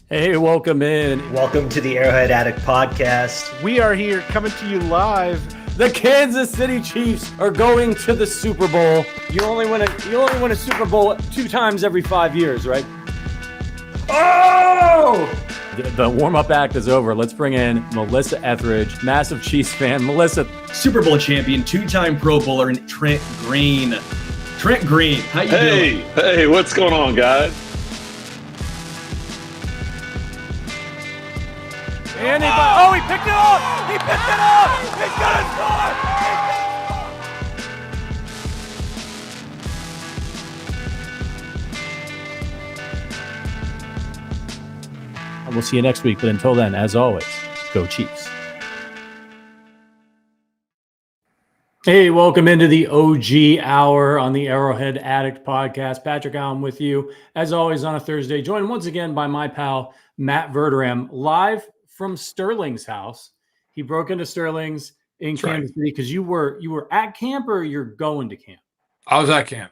Hey, welcome in. Welcome to the Arrowhead Addict podcast. We are here coming to you live. The Kansas City Chiefs are going to the Super Bowl. You only win a Super Bowl 2 times every 5 years, right? Oh! The warm-up act is over. Let's bring in Melissa Etheridge, massive Chiefs fan. Melissa. Super Bowl champion, 2-time Pro Bowler, and Trent Green. Trent Green, how you doing? Hey, what's going on, guys? And he picked it up! He picked it up! He's gonna And we'll see you next week. But until then, as always, go Chiefs. Hey, welcome into the OG Hour on the Arrowhead Addict podcast. Patrick Allen with you, as always, on a Thursday. Joined once again by my pal, Matt Verderame, live from Sterling's house. He broke into Sterling's in Kansas City because you were at camp or you're going to camp? I was at camp.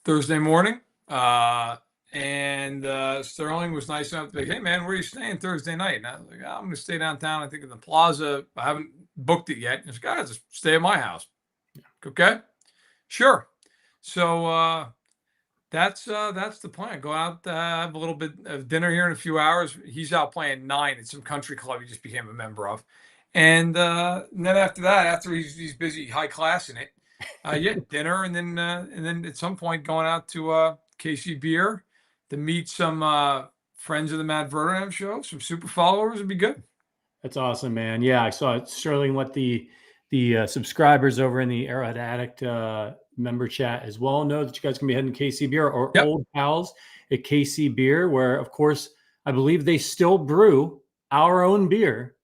Thursday morning. And Sterling was nice enough to be like, hey, man, where are you staying Thursday night? And I was like, I'm going to stay downtown. I think in the plaza. I haven't booked it yet. He's like, just stay at my house. Okay, sure. So that's the plan. Go out, have a little bit of dinner here in a few hours. He's out playing 9 at some country club he just became a member of. And then after that, after he's busy high classing it, dinner, and then at some point going out to KC Beer to meet some friends of the Matt Verderame show, some super followers would be good. That's awesome, man. Yeah, I saw Sterling let the subscribers over in the Arrowhead Addict member chat as well know that you guys can be heading to KC Beer or old pals at KC Beer, where, of course, I believe they still brew our own beer,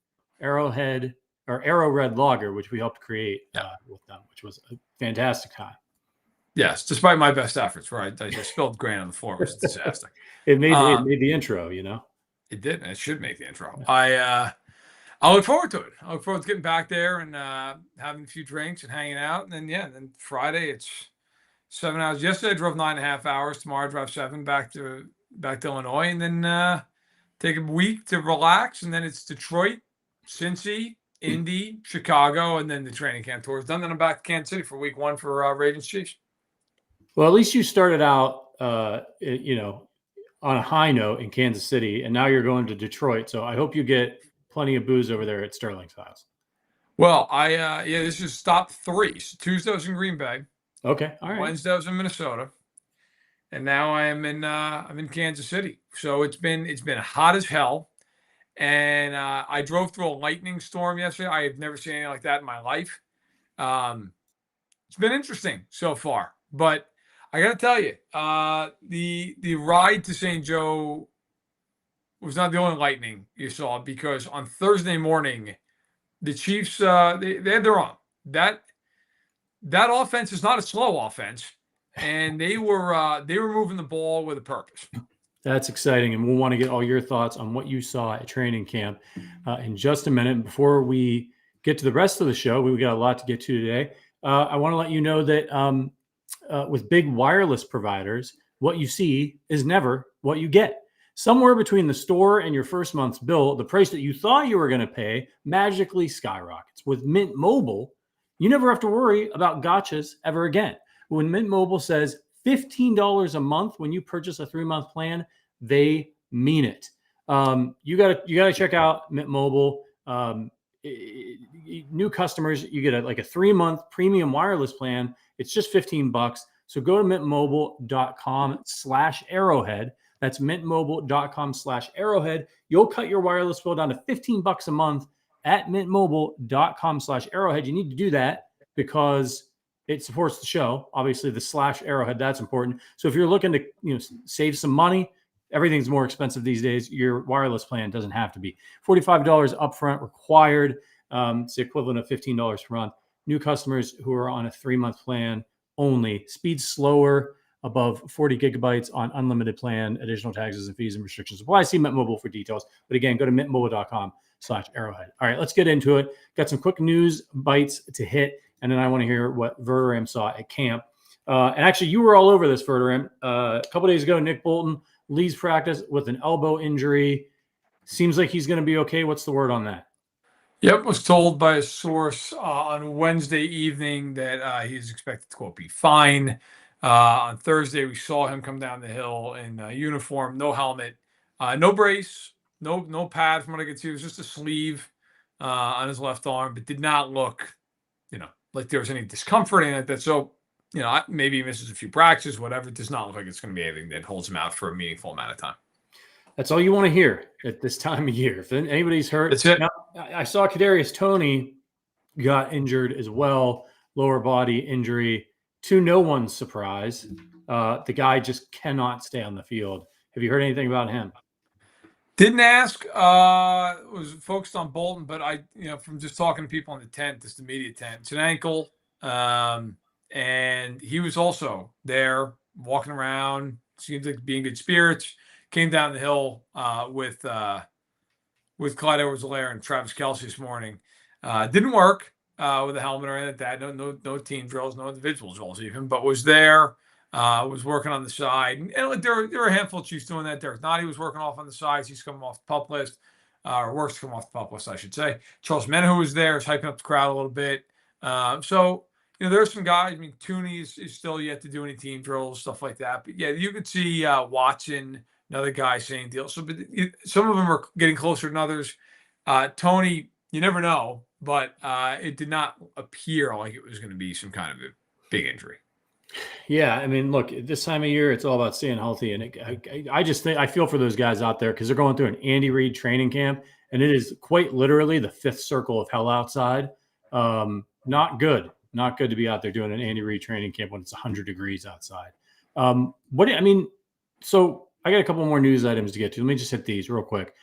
Arrowhead or Arrow Red Lager, which we helped create with them, which was a fantastic time. Yes, despite my best efforts, right? I just spilled grain on the floor. It was a disaster. It made the intro, you know? It did, and it should make the intro. I look forward to it. I look forward to getting back there and having a few drinks and hanging out. And then Friday, it's 7 hours. Yesterday, I drove 9.5 hours. Tomorrow, I drive 7 back to Illinois. And then take a week to relax. And then it's Detroit, Cincy, Indy, Chicago, and then the training camp tour is done. Then I'm back to Kansas City for week 1 for Ravens Chiefs. Well, at least you started out, on a high note in Kansas City, and now you're going to Detroit. So I hope you get plenty of booze over there at Sterling's house. Well, this is stop 3. So Tuesday was in Green Bay. Okay, all right. Wednesday I was in Minnesota, and now I'm in Kansas City. So it's been hot as hell, and I drove through a lightning storm yesterday. I have never seen anything like that in my life. It's been interesting so far, but I got to tell you, the ride to St. Joe was not the only lightning you saw, because on Thursday morning, the Chiefs they had their own. That offense is not a slow offense, and they were moving the ball with a purpose. That's exciting, and we'll want to get all your thoughts on what you saw at training camp in just a minute. Before we get to the rest of the show, we got a lot to get to today. I want to let you know that with big wireless providers, what you see is never what you get. Somewhere between the store and your first month's bill, the price that you thought you were going to pay magically skyrockets. With Mint Mobile, you never have to worry about gotchas ever again. When Mint Mobile says $15 a month when you purchase a 3-month plan, they mean it. You gotta check out Mint Mobile. New customers, you get a 3-month premium wireless plan. It's just $15. So go to mintmobile.com/arrowhead. That's mintmobile.com/arrowhead. You'll cut your wireless bill down to $15 a month at mintmobile.com/arrowhead. You need to do that because it supports the show. Obviously, the /arrowhead, that's important. So if you're looking to save some money, everything's more expensive these days. Your wireless plan doesn't have to be. $45 upfront required. It's the equivalent of $15 per month. New customers who are on a 3-month plan only. Speed slower, above 40 gigabytes on unlimited plan. Additional taxes and fees and restrictions apply. See Mint Mobile for details. But again, go to mintmobile.com/arrowhead. All right, let's get into it. Got some quick news bites to hit, and then I want to hear what Verderame saw at camp. And actually, you were all over this, Verderame. A couple days ago, Nick Bolton leaves practice with an elbow injury. Seems like he's going to be okay. What's the word on that? Yep, was told by a source on Wednesday evening that he's expected to, quote, be fine. On Thursday, we saw him come down the hill in uniform, no helmet, no brace, no pad from what I could see. It was just a sleeve on his left arm, but did not look, like there was any discomfort in it. So, maybe he misses a few practices, whatever. It does not look like it's going to be anything that holds him out for a meaningful amount of time. That's all you want to hear at this time of year. If anybody's hurt, that's it. Now, I saw Kadarius Toney got injured as well, lower body injury. To no one's surprise, the guy just cannot stay on the field. Have you heard anything about him? Didn't ask. Was focused on Bolton, but from just talking to people in the tent, this immediate tent, it's an ankle, and he was also there walking around. Seemed like being good spirits. Came down the hill with Clyde Edwards-Helaire and Travis Kelce this morning. Didn't work with a helmet or anything like that. No team drills, no individual drills even, but was there. Was working on the side. And there were a handful of Chiefs doing that. Derek Nottie was working off on the sides. He's coming off the pup list, or works to come off the pup list, I should say. Charles Menahu was there, is hyping up the crowd a little bit. So there's some guys. I mean, Toney is still yet to do any team drills, stuff like that. But yeah, you could see Watson, another guy, same deal. So, but some of them are getting closer than others. Toney, you never know, but it did not appear like it was going to be some kind of a big injury. Yeah, I mean, look, this time of year, it's all about staying healthy. And I just think I feel for those guys out there because they're going through an Andy Reid training camp, and it is quite literally the fifth circle of hell outside. Not good to be out there doing an Andy Reid training camp when it's 100 degrees outside. So I got a couple more news items to get to. Let me just hit these real quick.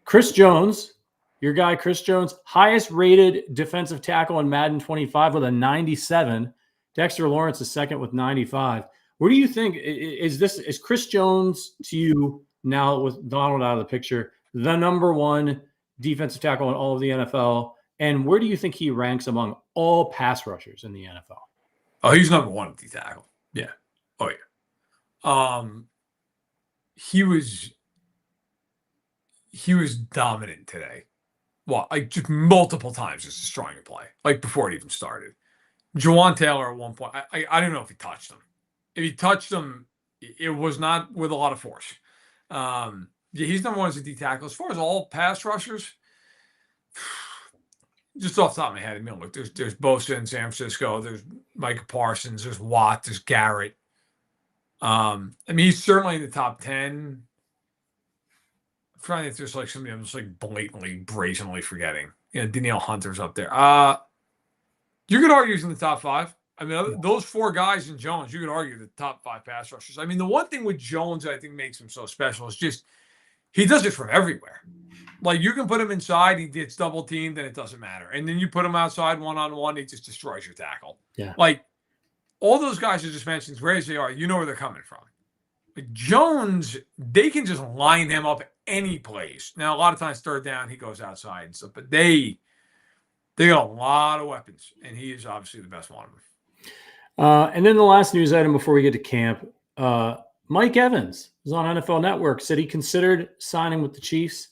Chris Jones, your guy, Chris Jones, highest rated defensive tackle in Madden 25 with a 97. Dexter Lawrence is second with 95. Where do you think is Chris Jones to you now with Donald out of the picture, the number one defensive tackle in all of the NFL? And where do you think he ranks among all pass rushers in the NFL? Oh, he's number one at D tackle. Yeah. Oh yeah. He was dominant today. Well, like just multiple times just destroying a play, like before it even started. Jawan Taylor at one point, I don't know if he touched him. If he touched him, it was not with a lot of force. Yeah, he's number one as a D tackle. As far as all pass rushers, just off the top of my head, I mean, look, there's Bosa in San Francisco, there's Micah Parsons, there's Watt, there's Garrett. I mean, he's certainly in the top 10. I'm trying to think if there's like somebody I'm just like blatantly, brazenly forgetting. Danielle Hunter's up there. You could argue he's in the top 5. I mean, those four guys in Jones, you could argue the top 5 pass rushers. I mean, the one thing with Jones that I think makes him so special is just he does it from everywhere. Like, you can put him inside, he gets double teamed, and it doesn't matter. And then you put him outside one-on-one, he just destroys your tackle. Yeah. Like, all those guys you just mentioned, great as they are, you know where they're coming from. Like, Jones, they can just line him up any place. Now, a lot of times, third down, he goes outside and stuff, but they got a lot of weapons, and he is obviously the best one of them. And then the last news item before we get to camp, Mike Evans was on NFL Network, said he considered signing with the Chiefs.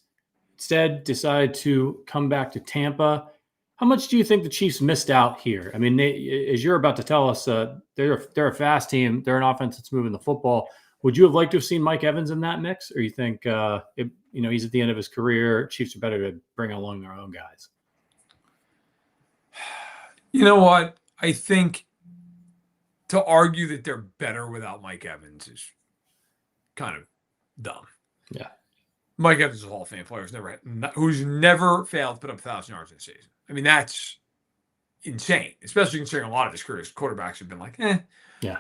Instead, decided to come back to Tampa. How much do you think the Chiefs missed out here? I mean, as you're about to tell us, they're a fast team. They're an offense that's moving the football. Would you have liked to have seen Mike Evans in that mix, or you think he's at the end of his career? Chiefs are better to bring along their own guys. You know what? I think to argue that they're better without Mike Evans is kind of dumb. Yeah. Mike Evans is a Hall of Fame player who's never failed to put up 1,000 yards in a season. I mean, that's insane, especially considering a lot of his careers, quarterbacks have been like, Yeah.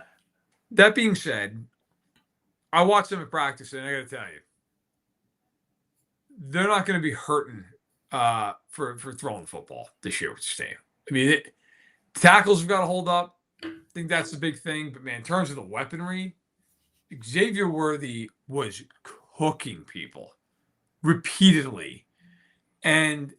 That being said, I watched them at practice, and I got to tell you, they're not going to be hurting for throwing the football this year with the team. I mean, tackles have got to hold up. I think that's the big thing. But, man, in terms of the weaponry, Xavier Worthy was cooking people repeatedly. And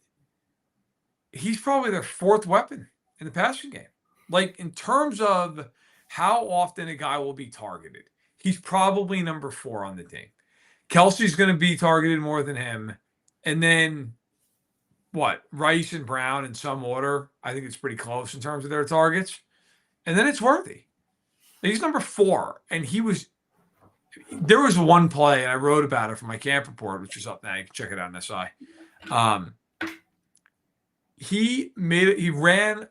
he's probably their fourth weapon in the passing game. Like, in terms of how often a guy will be targeted, he's probably number 4 on the team. Kelsey's going to be targeted more than him. And then what? Rice and Brown in some order. I think it's pretty close in terms of their targets. And then it's Worthy. He's number 4. And there was one play, and I wrote about it for my camp report, which is up now. You can check it out on SI. He ran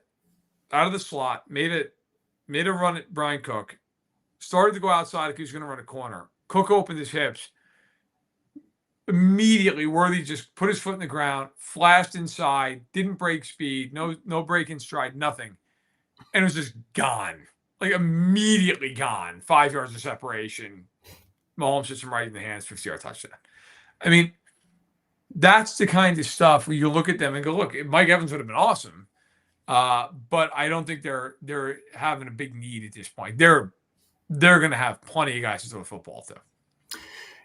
out of the slot, made a run at Brian Cook, started to go outside if he was going to run a corner. Cook opened his hips. Immediately, Worthy just put his foot in the ground, flashed inside, didn't break speed, no break in stride, nothing. And it was just gone. Like immediately gone. 5 yards of separation. Mahomes hits him right in the hands, 50-yard touchdown. I mean, that's the kind of stuff where you look at them and go, look, Mike Evans would have been awesome. But I don't think they're having a big need at this point. They're going to have plenty of guys to throw football to.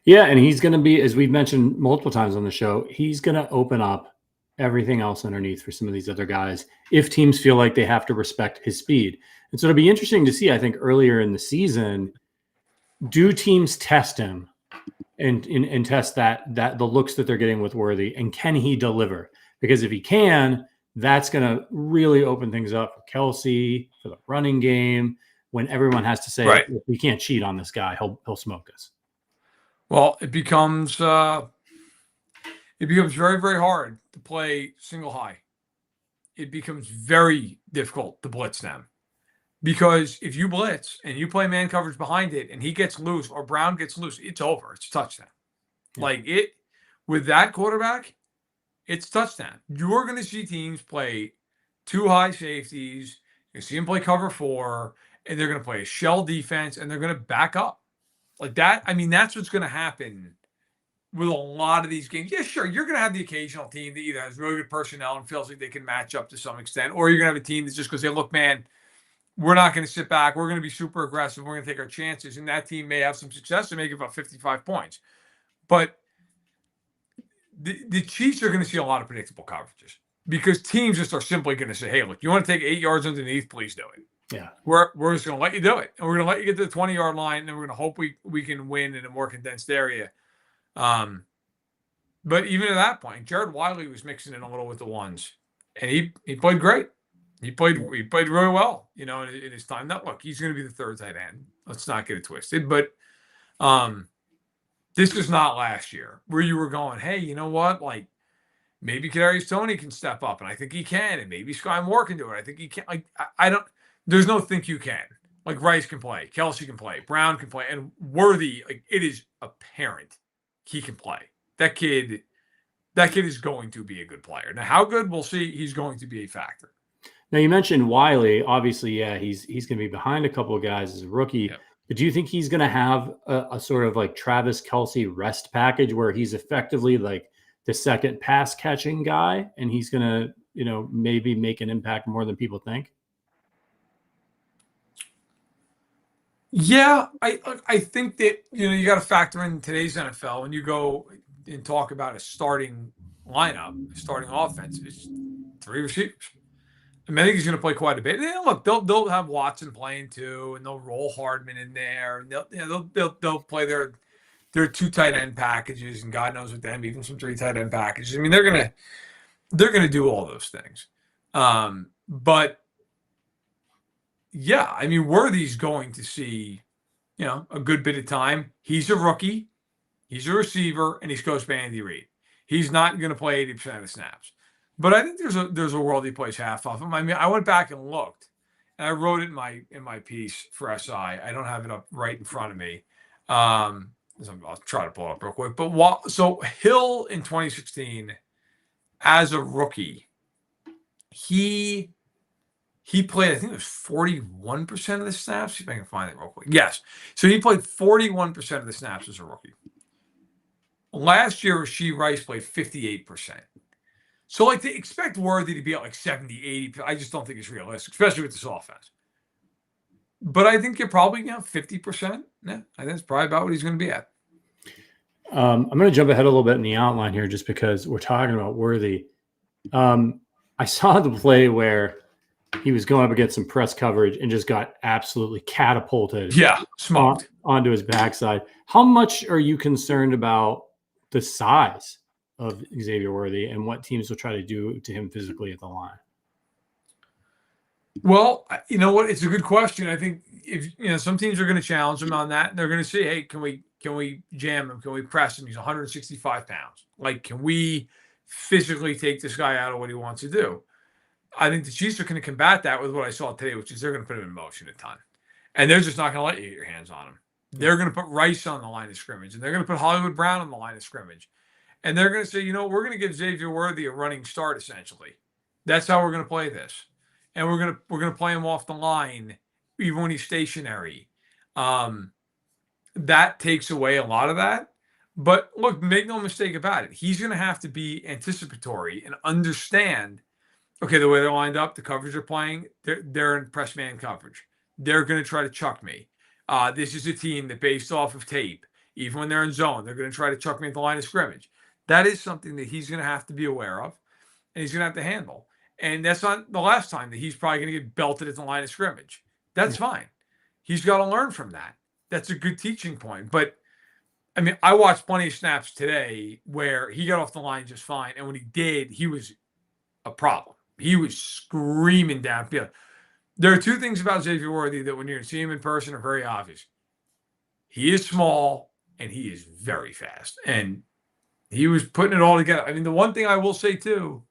Yeah, and he's going to be, as we've mentioned multiple times on the show, he's going to open up everything else underneath for some of these other guys if teams feel like they have to respect his speed. And so it'll be interesting to see, I think, earlier in the season, do teams test him and test that the looks that they're getting with Worthy, and can he deliver? Because if he can, that's going to really open things up for Kelsey, for the running game, when everyone has to say, right, we can't cheat on this guy. He'll smoke us. Well, it becomes very, very hard to play single high. It becomes very difficult to blitz them. Because if you blitz and you play man coverage behind it and he gets loose or Brown gets loose, it's over. It's a touchdown. Yeah. With that quarterback, it's touchdown. You're going to see teams play 2 high safeties. You see them play cover 4, and they're going to play a shell defense, and they're going to back up. Like that, I mean, that's what's going to happen with a lot of these games. Yeah, sure, you're going to have the occasional team that either has really good personnel and feels like they can match up to some extent, or you're going to have a team that's just going to say, look, man, we're not going to sit back. We're going to be super aggressive. We're going to take our chances, and that team may have some success and make about 55 points. But the Chiefs are going to see a lot of predictable coverages because teams just are simply going to say, hey, look, you want to take 8 yards underneath, please do it. Yeah, we're just going to let you do it, and we're going to let you get to the 20-yard line, and then we're going to hope we can win in a more condensed area. But even at that point, Jared Wiley was mixing in a little with the ones, and he played great. He played really well, in his time. Now, look, he's going to be the 3rd tight end. Let's not get it twisted. But this was not last year where you were going, hey, you know what? Like maybe Kadarius Toney can step up, and I think he can, and maybe Sky Moore can do it. I think he can. Like I don't. There's no think you can. Like Rice can play, Kelsey can play, Brown can play, and Worthy. Like it is apparent he can play. That kid is going to be a good player. Now, how good, we'll see. He's going to be a factor. Now, you mentioned Wiley. Obviously, yeah, he's going to be behind a couple of guys as a rookie. Yep. But do you think he's going to have a sort of like Travis Kelce rest package where he's effectively like the second pass catching guy, and he's going to, maybe make an impact more than people think? Yeah, I think that, you got to factor in today's NFL when you go and talk about a starting lineup, a starting offense. It's 3 receivers. I think he's going to play quite a bit. And look, they'll have Watson playing too, and they'll roll Hardman in there, and they'll play their 2 tight end packages, and God knows with them, even some 3 tight end packages. I mean, they're gonna do all those things. But yeah, I mean, Worthy's going to see, a good bit of time. He's a rookie, he's a receiver, and he's coached by Andy Reid. He's not going to play 80% of the snaps. But I think there's a world he plays half of him. I mean, I went back and looked, and I wrote it in my piece for SI. I don't have it up right in front of me. I'll try to pull it up real quick. But so Hill in 2016, as a rookie, he played, I think it was 41% of the snaps. See if I can find it real quick. Yes. So he played 41% of the snaps as a rookie. Last year, Rashee Rice played 58%. So, like, to expect Worthy to be at like 70, 80, I just don't think it's realistic, especially with this offense. But I think you're probably 50%. Yeah, I think that's probably about what he's going to be at. I'm going to jump ahead a little bit in the outline here just because we're talking about Worthy. I saw the play where he was going up against some press coverage and just got absolutely catapulted. Yeah, smoked onto his backside. How much are you concerned about the size of Xavier Worthy and what teams will try to do to him physically at the line? Well, you know what? It's a good question. I think if some teams are going to challenge him on that, and they're going to say, "Hey, can we jam him? Can we press him? He's 165 pounds. Like, can we physically take this guy out of what he wants to do?" I think the Chiefs are going to combat that with what I saw today, which is they're going to put him in motion a ton, and they're just not going to let you get your hands on him. They're going to put Rice on the line of scrimmage, and they're going to put Hollywood Brown on the line of scrimmage, and they're going to say, we're going to give Xavier Worthy a running start. Essentially, that's how we're going to play this. And we're gonna play him off the line, even when he's stationary. That takes away a lot of that. But look, make no mistake about it. He's gonna have to be anticipatory and understand. Okay, the way they're lined up, the coverage they're playing, they're in press man coverage. They're gonna try to chuck me. This is a team that, based off of tape, even when they're in zone, they're gonna try to chuck me at the line of scrimmage. That is something that he's gonna have to be aware of, and he's gonna have to handle. And that's not the last time that he's probably going to get belted at the line of scrimmage. That's fine. He's got to learn from that. That's a good teaching point. But, I mean, I watched plenty of snaps today where he got off the line just fine. And when he did, he was a problem. He was screaming downfield. There are two things about Xavier Worthy that when you see him in person are very obvious. He is small and he is very fast. And he was putting it all together. I mean, the one thing I will say, too,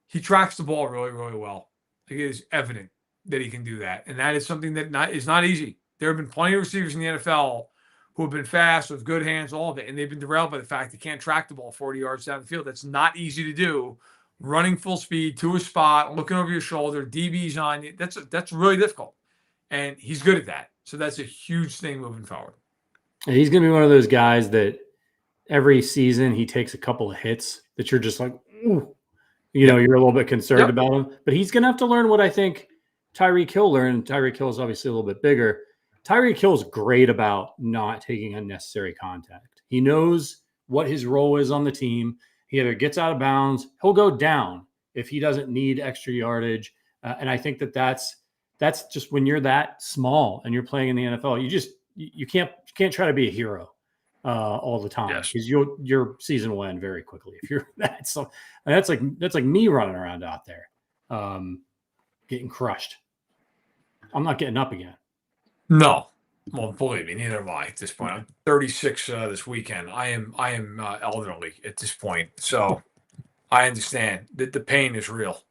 he tracks the ball really, really well. It is evident that he can do that. And that is something that is not easy. There have been plenty of receivers in the NFL who have been fast, with good hands, all of it, and they've been derailed by the fact they can't track the ball 40 yards down the field. That's not easy to do. Running full speed to a spot, looking over your shoulder, DB's on you. That's really difficult. And he's good at that. So that's a huge thing moving forward. He's going to be one of those guys that every season he takes a couple of hits that you're just like, ooh. You're a little bit concerned about him, but he's going to have to learn what I think Tyreek Hill learned. Tyreek Hill is obviously a little bit bigger. Tyreek Hill is great about not taking unnecessary contact. He knows what his role is on the team. He either gets out of bounds, he'll go down if he doesn't need extra yardage. And I think that's just when you're that small and you're playing in the NFL, you can't try to be a hero all the time, because your season will end very quickly if you're that. So that's like me running around out there, getting crushed. I'm not getting up again. No, well, believe me, neither am I at this point. I'm 36 this weekend. I am elderly at this point, so I understand that the pain is real.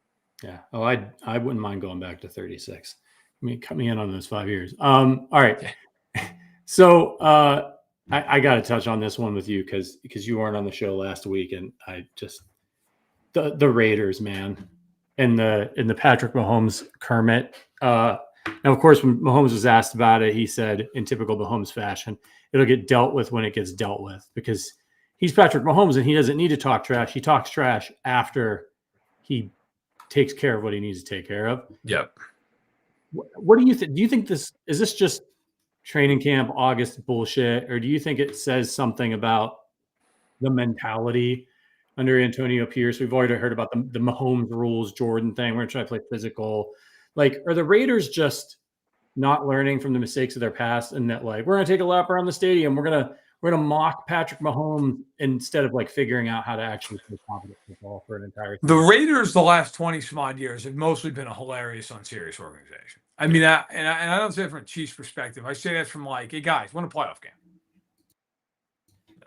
Yeah. Oh, I wouldn't mind going back to 36. I mean, cut me in on those 5 years. All right. Yeah. So I got to touch on this one with you because you weren't on the show last week, and I just the Raiders, man, and the Patrick Mahomes Kermit. Now, of course, when Mahomes was asked about it, he said, in typical Mahomes fashion, it'll get dealt with when it gets dealt with, because he's Patrick Mahomes and he doesn't need to talk trash. He talks trash after he takes care of what he needs to take care of. Yep. What do you think? Do you think is this just training camp August bullshit, or do you think it says something about the mentality under Antonio Pierce? We've already heard about the Mahomes rules, Jordan thing. We're going to try to play physical. Like, are the Raiders just not learning from the mistakes of their past, and that, like, we're going to take a lap around the stadium, we're going to mock Patrick Mahomes instead of, like, figuring out how to actually play competent football for an entire season? The Raiders, the last 20 some odd years, have mostly been a hilarious, unserious organization. I mean, I don't say it from a Chiefs perspective. I say that from, like, hey, guys, win a playoff game.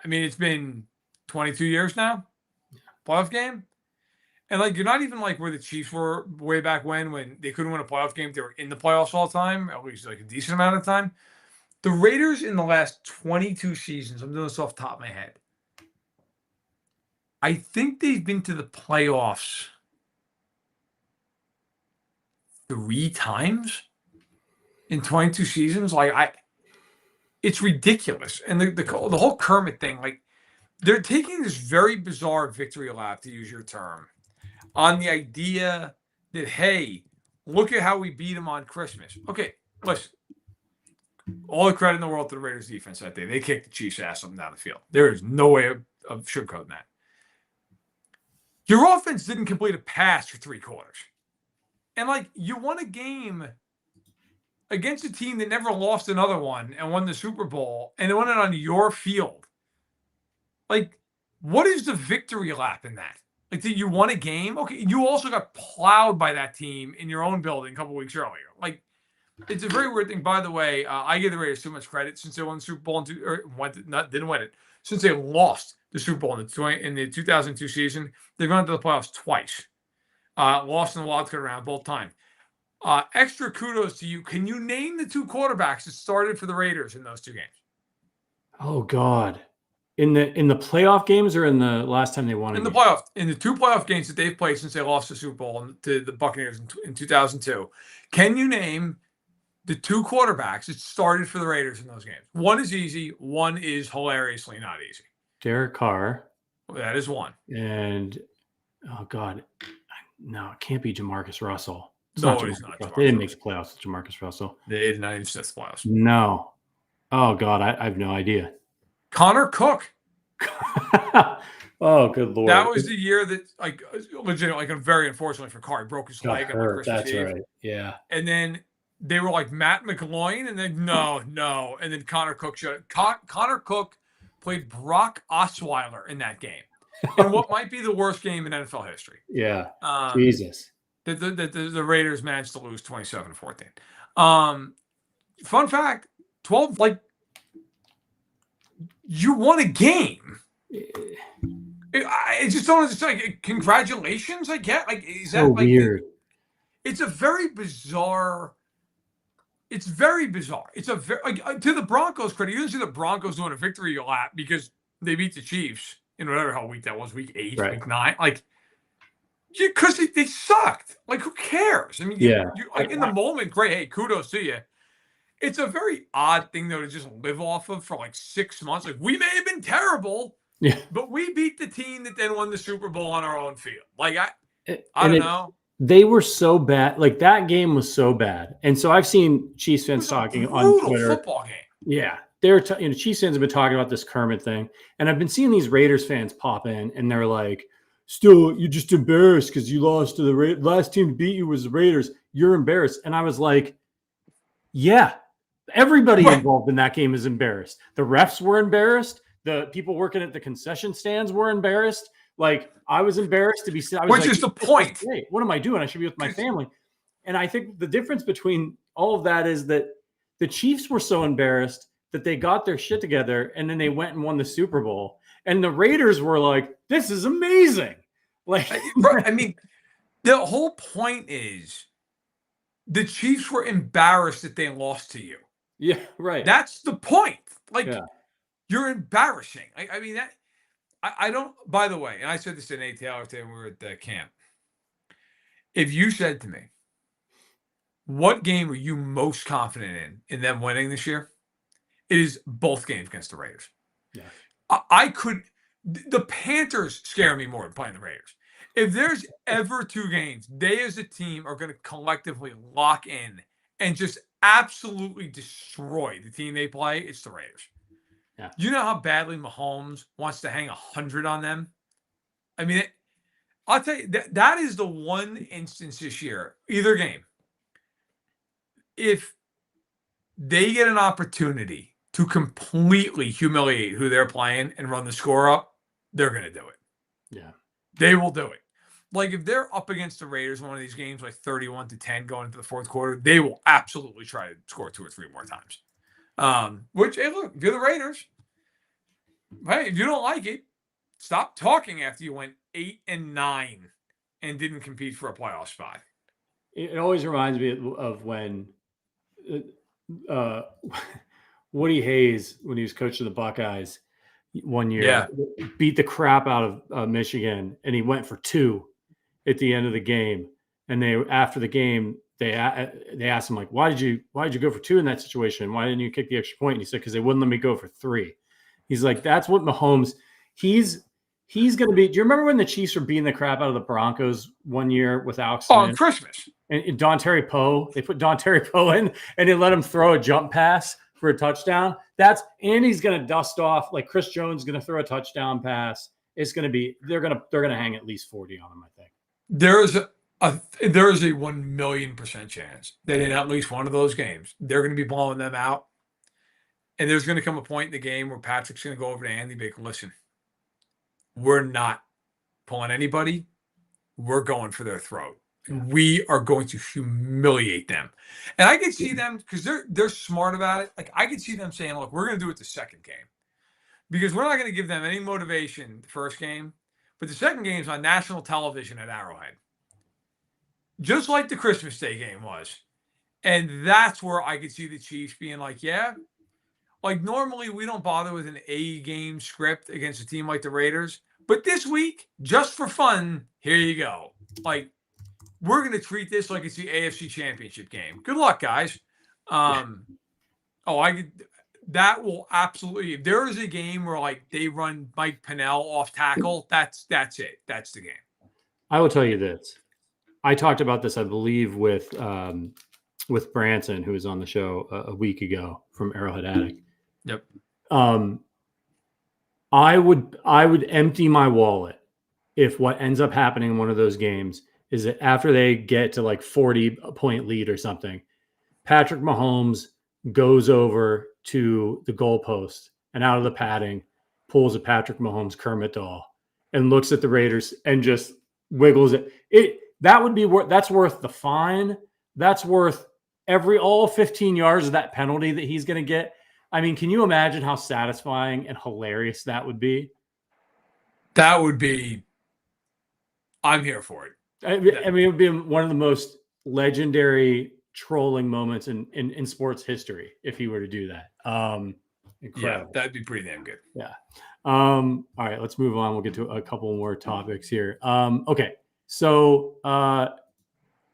I mean, it's been 22 years now, playoff game. And, like, you're not even like where the Chiefs were way back when they couldn't win a playoff game. They were in the playoffs all the time, at least like a decent amount of time. The Raiders in the last 22 seasons, I'm doing this off the top of my head, I think they've been to the playoffs 3 times in 22 seasons. Like, it's ridiculous. And the whole Kermit thing, like, they're taking this very bizarre victory lap, to use your term, on the idea that, hey, look at how we beat them on Christmas. Okay, listen. All the credit in the world to the Raiders defense that day. They kicked the Chiefs' ass up and down the field. There is no way of sugarcoating that. Your offense didn't complete a pass for 3 quarters. And like you won a game against a team that never lost another one and won the Super Bowl, and they won it on your field. Like, what is the victory lap in that? Like, that you won a game? Okay, you also got plowed by that team in your own building a couple weeks earlier. Like, it's a very weird thing. By the way, I give the Raiders too much credit since they won the Super Bowl didn't win it. Since they lost the Super Bowl in the 2002 season, they've gone to the playoffs twice. Lost in the wild card round both times. Extra kudos to you. Can you name the two quarterbacks that started for the Raiders in those two games? Oh God. In the playoff games or in the last time they won? In the playoffs, in the two playoff games that they've played since they lost the Super Bowl to the Buccaneers in 2002, can you name the two quarterbacks that started for the Raiders in those games? One is easy. One is hilariously not easy. Derek Carr. That is one. And oh God, no, it can't be Jamarcus Russell. It's not. They didn't make the playoffs with Jamarcus Russell. They did not even set the playoffs. No. Oh God, I have no idea. Connor Cook. Oh, good Lord. That was the year that, like, legit, like, very unfortunately for Carr, he broke his leg on hurt. Christmas That's Eve. right. Yeah. And then they were like Matt McGloin, and then no. And then Connor Cook showed up. Connor Cook played Brock Osweiler in that game. In what might be the worst game in NFL history. Yeah. Jesus. The Raiders managed to lose 27-14. Fun fact, 12, like, you won a game. I just don't understand. Like, congratulations, I get. Like, is that so like weird? It's a very bizarre. It's very bizarre. It's a very, like, to the Broncos' credit, you didn't see the Broncos doing a victory lap because they beat the Chiefs in whatever hell week that was, week 8, right. week 9. Like, because they sucked. Like, who cares? I mean, you like, in the moment, great. Hey, kudos to you. It's a very odd thing, though, to just live off of for like 6 months. Like, we may have been terrible, but we beat the team that then won the Super Bowl on our own field. Like, I don't know. They were so bad. Like, that game was so bad. And so I've seen Chiefs fans talking on Twitter. Football game. Yeah. Chiefs fans have been talking about this Kermit thing. And I've been seeing these Raiders fans pop in, and they're like, still, you're just embarrassed because you lost to the Raiders. Last team to beat you was the Raiders. You're embarrassed. And I was like, yeah. Everybody involved in that game is embarrassed. The refs were embarrassed. The people working at the concession stands were embarrassed. Like, I was embarrassed to be. Which is the point. Hey, what am I doing? I should be with my family. And I think the difference between all of that is that the Chiefs were so embarrassed that they got their shit together and then they went and won the Super Bowl. And the Raiders were like, "This is amazing." Like, I mean, the whole point is the Chiefs were embarrassed that they lost to you. Yeah, right. That's the point. Like, you're embarrassing. I mean, that I don't, by the way, and I said this to Nate Taylor today when we were at the camp. If you said to me, what game were you most confident in them winning this year? It is both games against the Raiders. Yeah. The Panthers scare me more than playing the Raiders. If there's ever two games, they as a team are going to collectively lock in and just absolutely destroy the team they play, it's the Raiders. Yeah. You know how badly Mahomes wants to hang 100 on them? I mean, I'll tell you, that is the one instance this year, either game. If they get an opportunity to completely humiliate who they're playing and run the score up, they're going to do it. Yeah. They will do it. Like, if they're up against the Raiders in one of these games, like 31-10 going into the fourth quarter, they will absolutely try to score 2 or 3 more times. Which, hey, look, if you're the Raiders, hey, if you don't like it, stop talking after you went 8-9 and didn't compete for a playoff spot. It always reminds me of when Woody Hayes, when he was coach of the Buckeyes one year, beat the crap out of Michigan, and he went for 2 at the end of the game. And after the game, they asked him, like, why did you go for 2 in that situation? Why didn't you kick the extra point? And he said, because they wouldn't let me go for 3. He's like, that's what Mahomes, he's going to be. Do you remember when the Chiefs were beating the crap out of the Broncos one year with Alex Smith? On Christmas. And Don Terry Poe, they put Don Terry Poe in, and they let him throw a jump pass for a touchdown. And he's going to dust off, like Chris Jones is going to throw a touchdown pass. It's going to be, they're going to hang at least 40 on him, I think. There is a 1,000,000% chance that in at least one of those games, they're going to be blowing them out. And there's going to come a point in the game where Patrick's going to go over to Andy and be like, listen, we're not pulling anybody. We're going for their throat. We are going to humiliate them. And I can see them, because they're smart about it. Like, I can see them saying, look, we're going to do it the second game. Because we're not going to give them any motivation the first game. But the second game is on national television at Arrowhead. Just like the Christmas Day game was. And that's where I could see the Chiefs being like, yeah, like normally we don't bother with an A-game script against a team like the Raiders. But this week, just for fun, here you go. Like, we're going to treat this like it's the AFC Championship game. Good luck, guys. That will absolutely, if there is a game where like they run Mike Pennell off tackle, that's it. That's the game. I will tell you this. I talked about this, I believe, with Branson, who was on the show a week ago from Arrowhead Addict. Yep. I would empty my wallet if what ends up happening in one of those games is that after they get to like 40-point lead or something, Patrick Mahomes goes over to the goalpost and out of the padding pulls a Patrick Mahomes Kermit doll and looks at the Raiders and just wiggles it. That would be that's worth the fine. That's worth all 15 yards of that penalty that he's going to get. I mean, can you imagine how satisfying and hilarious that would be? That would be, I'm here for it. I mean, it would be one of the most legendary trolling moments in sports history if he were to do that. Incredible. Yeah, that'd be pretty damn good. Yeah. All right, let's move on. We'll get to a couple more topics here. Okay. So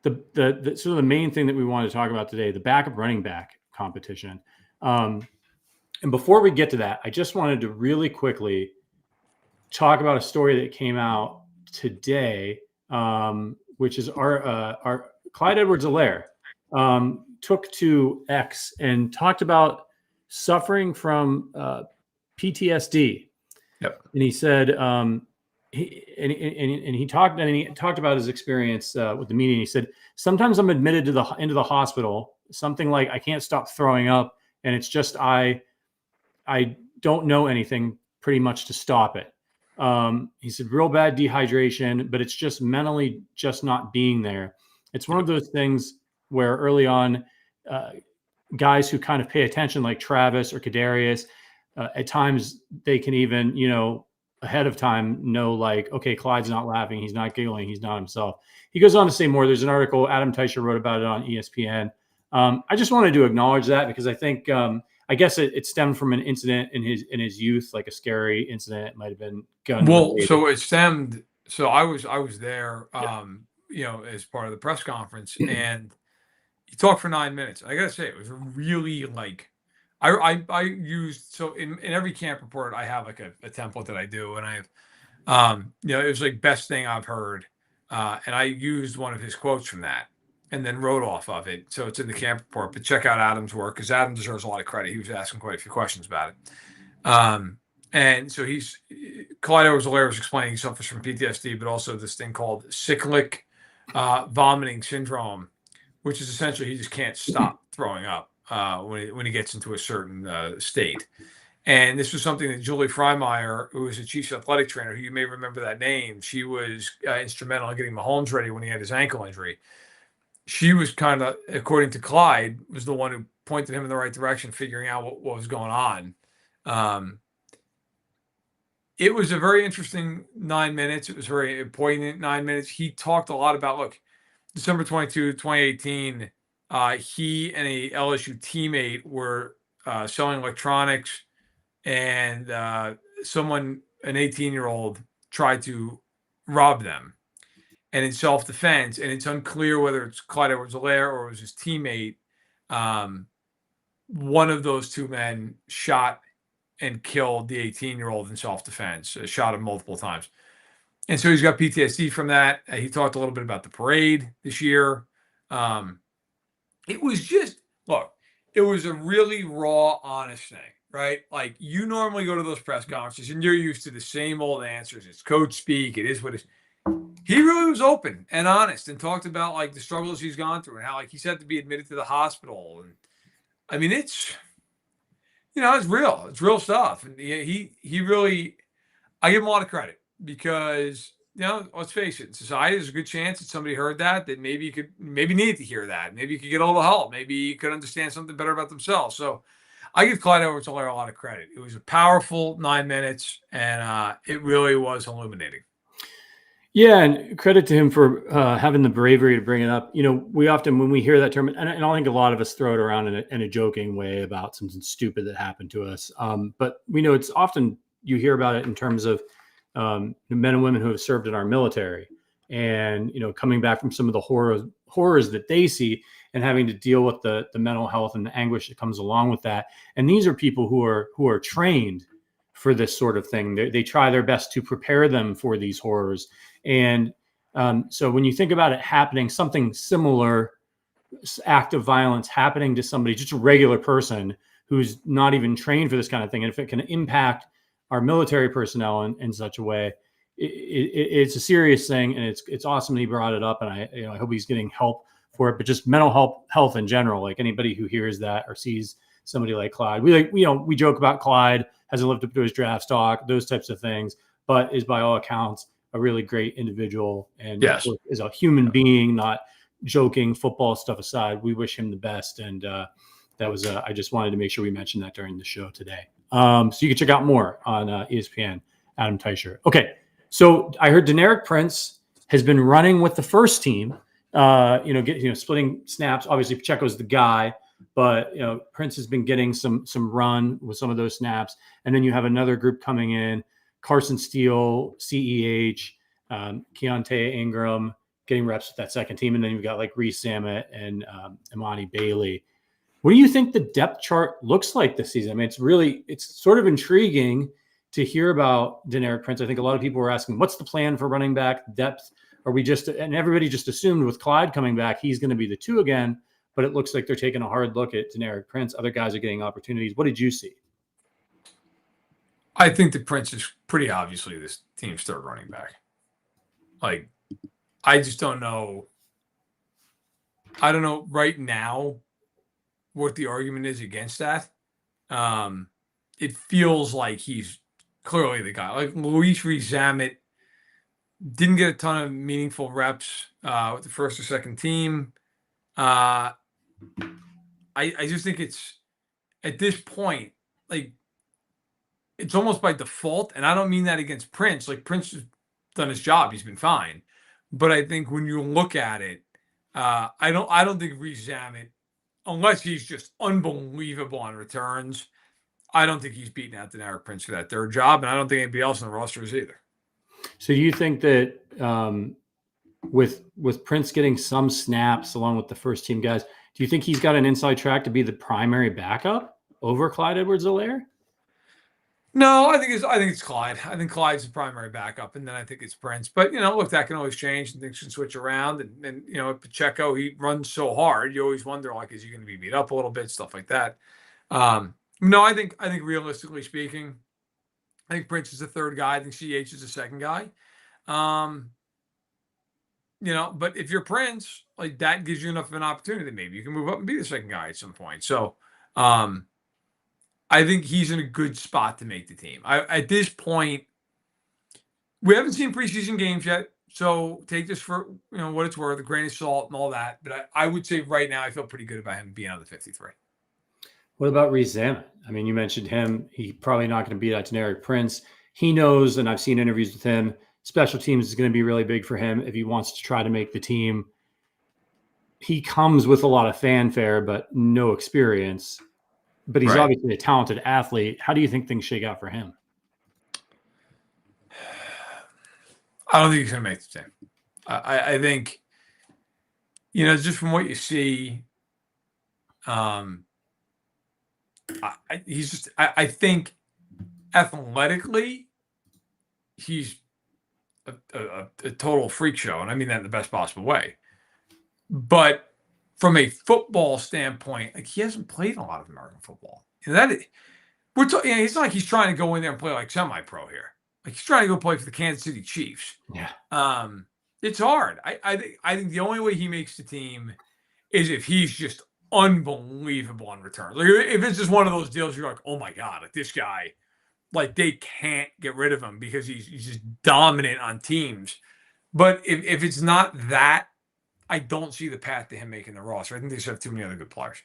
the sort of the main thing that we wanted to talk about today, the backup running back competition. And before we get to that, I just wanted to really quickly talk about a story that came out today, which is our Clyde Edwards-Helaire took to X and talked about suffering from PTSD. Yep. And he said he talked about his experience with the media. And he said, sometimes I'm admitted into the hospital, something like I can't stop throwing up, and it's just I don't know anything pretty much to stop it. He said real bad dehydration, but it's just mentally just not being there. It's one of those things where early on, guys who kind of pay attention, like Travis or Kadarius, at times they can even, ahead of time know, like, okay, Clyde's not laughing, he's not giggling, he's not himself. He goes on to say more. There's an article, Adam Teicher wrote about it on ESPN. I just wanted to acknowledge that because I think, I guess it stemmed from an incident in his youth, like a scary incident. It might have been gun. Well, related. so it stemmed. So I was there, as part of the press conference, and he talked for 9 minutes. I gotta say, it was really like, I used, so in every camp report, I have like a template that I do, and I have, it was like best thing I've heard, and I used one of his quotes from that, and then wrote off of it. So it's in the camp report, but check out Adam's work because Adam deserves a lot of credit. He was asking quite a few questions about it. And so Clyde Edwards-Helaire was explaining he suffers from PTSD, but also this thing called cyclic vomiting syndrome, which is essentially he just can't stop throwing up when he gets into a certain state. And this was something that Julie Freimeyer, who was the Chiefs athletic trainer, who you may remember that name, she was instrumental in getting Mahomes ready when he had his ankle injury. She was kind of, according to Clyde, was the one who pointed him in the right direction, figuring out what was going on. It was a very interesting 9 minutes. It was very poignant 9 minutes. He talked a lot about, look, December 22, 2018, he and a LSU teammate were selling electronics, and an 18-year-old, tried to rob them. And in self-defense, and it's unclear whether it's Clyde Edwards-Helaire or it was his teammate, one of those two men shot and killed the 18-year-old in self-defense, shot him multiple times. And so he's got PTSD from that. He talked a little bit about the parade this year. It was just, look, it was a really raw, honest thing, right? Like, you normally go to those press conferences and you're used to the same old answers. It's coach speak. It is what it is. he really was open and honest and talked about like the struggles he's gone through and how like he's had to be admitted to the hospital. And I mean, it's it's real. It's real stuff. And he really, I give him a lot of credit because let's face it, in society there's a good chance that somebody heard that maybe needed to hear that. Maybe you could get a little help. Maybe you could understand something better about themselves. So I give Clyde Edwards-Helaire a lot of credit. It was a powerful 9 minutes, and it really was illuminating. Yeah, and credit to him for having the bravery to bring it up. We often, when we hear that term, and I think a lot of us throw it around in a joking way about something stupid that happened to us. But we know it's often you hear about it in terms of men and women who have served in our military, and coming back from some of the horrors that they see, and having to deal with the mental health and the anguish that comes along with that. And these are people who are trained for this sort of thing. They try their best to prepare them for these horrors. And so when you think about it happening, something similar, act of violence happening to somebody, just a regular person who's not even trained for this kind of thing, and if it can impact our military personnel in such a way, it's a serious thing. And it's awesome that he brought it up. And I hope he's getting help for it, but just mental health in general, like anybody who hears that or sees somebody like Clyde, we joke about Clyde hasn't lived up to his draft stock, those types of things, but is by all accounts a really great individual and yes, is a human being, not joking. Football stuff aside, we wish him the best. And that was I just wanted to make sure we mentioned that during the show today. So you can check out more on ESPN, Adam Teicher. Okay, so I heard Deneric Prince has been running with the first team, splitting snaps. Obviously, Pacheco's the guy, but Prince has been getting some run with some of those snaps. And then you have another group coming in: Carson Steele, CEH, Keontae Ingram getting reps with that second team, and then you've got like Reese Sammet and Imani Bailey. What do you think the depth chart looks like this season? I mean, it's sort of intriguing to hear about Deneric Prince. I think a lot of people were asking, what's the plan for running back depth? And everybody just assumed with Clyde coming back, he's going to be the 2 again, but it looks like they're taking a hard look at Deneric Prince. Other guys are getting opportunities. What did you see? I think that Prince is pretty obviously this team's third running back. Like, I just don't know. I don't know right now what the argument is against that. It feels like he's clearly the guy. Like Luis Rees-Zammit didn't get a ton of meaningful reps with the first or second team. I just think it's at this point, like, it's almost by default, and I don't mean that against Prince. Like, Prince has done his job; he's been fine. But I think when you look at it, I don't think Rees-Zammit, unless he's just unbelievable on returns, I don't think he's beating out Deneric Prince for that third job, and I don't think anybody else on the roster is either. So do you think that with Prince getting some snaps along with the first team guys, do you think he's got an inside track to be the primary backup over Clyde Edwards-Helaire? No, I think it's Clyde. I think Clyde's the primary backup, and then I think it's Prince. But look, that can always change, and things can switch around. And Pacheco, he runs so hard, you always wonder, like, is he going to be beat up a little bit, stuff like that. No, I think realistically speaking, I think Prince is the third guy. I think CH is the second guy. But if you're Prince, like, that gives you enough of an opportunity that maybe you can move up and be the second guy at some point. So, I think he's in a good spot to make the team. At this point, we haven't seen preseason games yet, so take this for what it's worth, a grain of salt and all that. But I would say right now I feel pretty good about him being on the 53. What about Rees-Zammit? I mean, you mentioned him. He's probably not going to beat out Deneric Prince. He knows, and I've seen interviews with him, special teams is going to be really big for him if he wants to try to make the team. He comes with a lot of fanfare, but no experience. But he's obviously a talented athlete. How do you think things shake out for him? I don't think he's going to make the team. I think, just from what you see, I think athletically, he's a total freak show. And I mean that in the best possible way. But from a football standpoint, like, he hasn't played a lot of American football. It's not like he's trying to go in there and play like semi-pro here. Like he's trying to go play for the Kansas City Chiefs. Yeah. It's hard. I think the only way he makes the team is if he's just unbelievable on return. Like if it's just one of those deals, you're like, oh my God, like this guy, like they can't get rid of him because he's just dominant on teams. But if it's not that, I don't see the path to him making the roster. I think they just have too many other good players.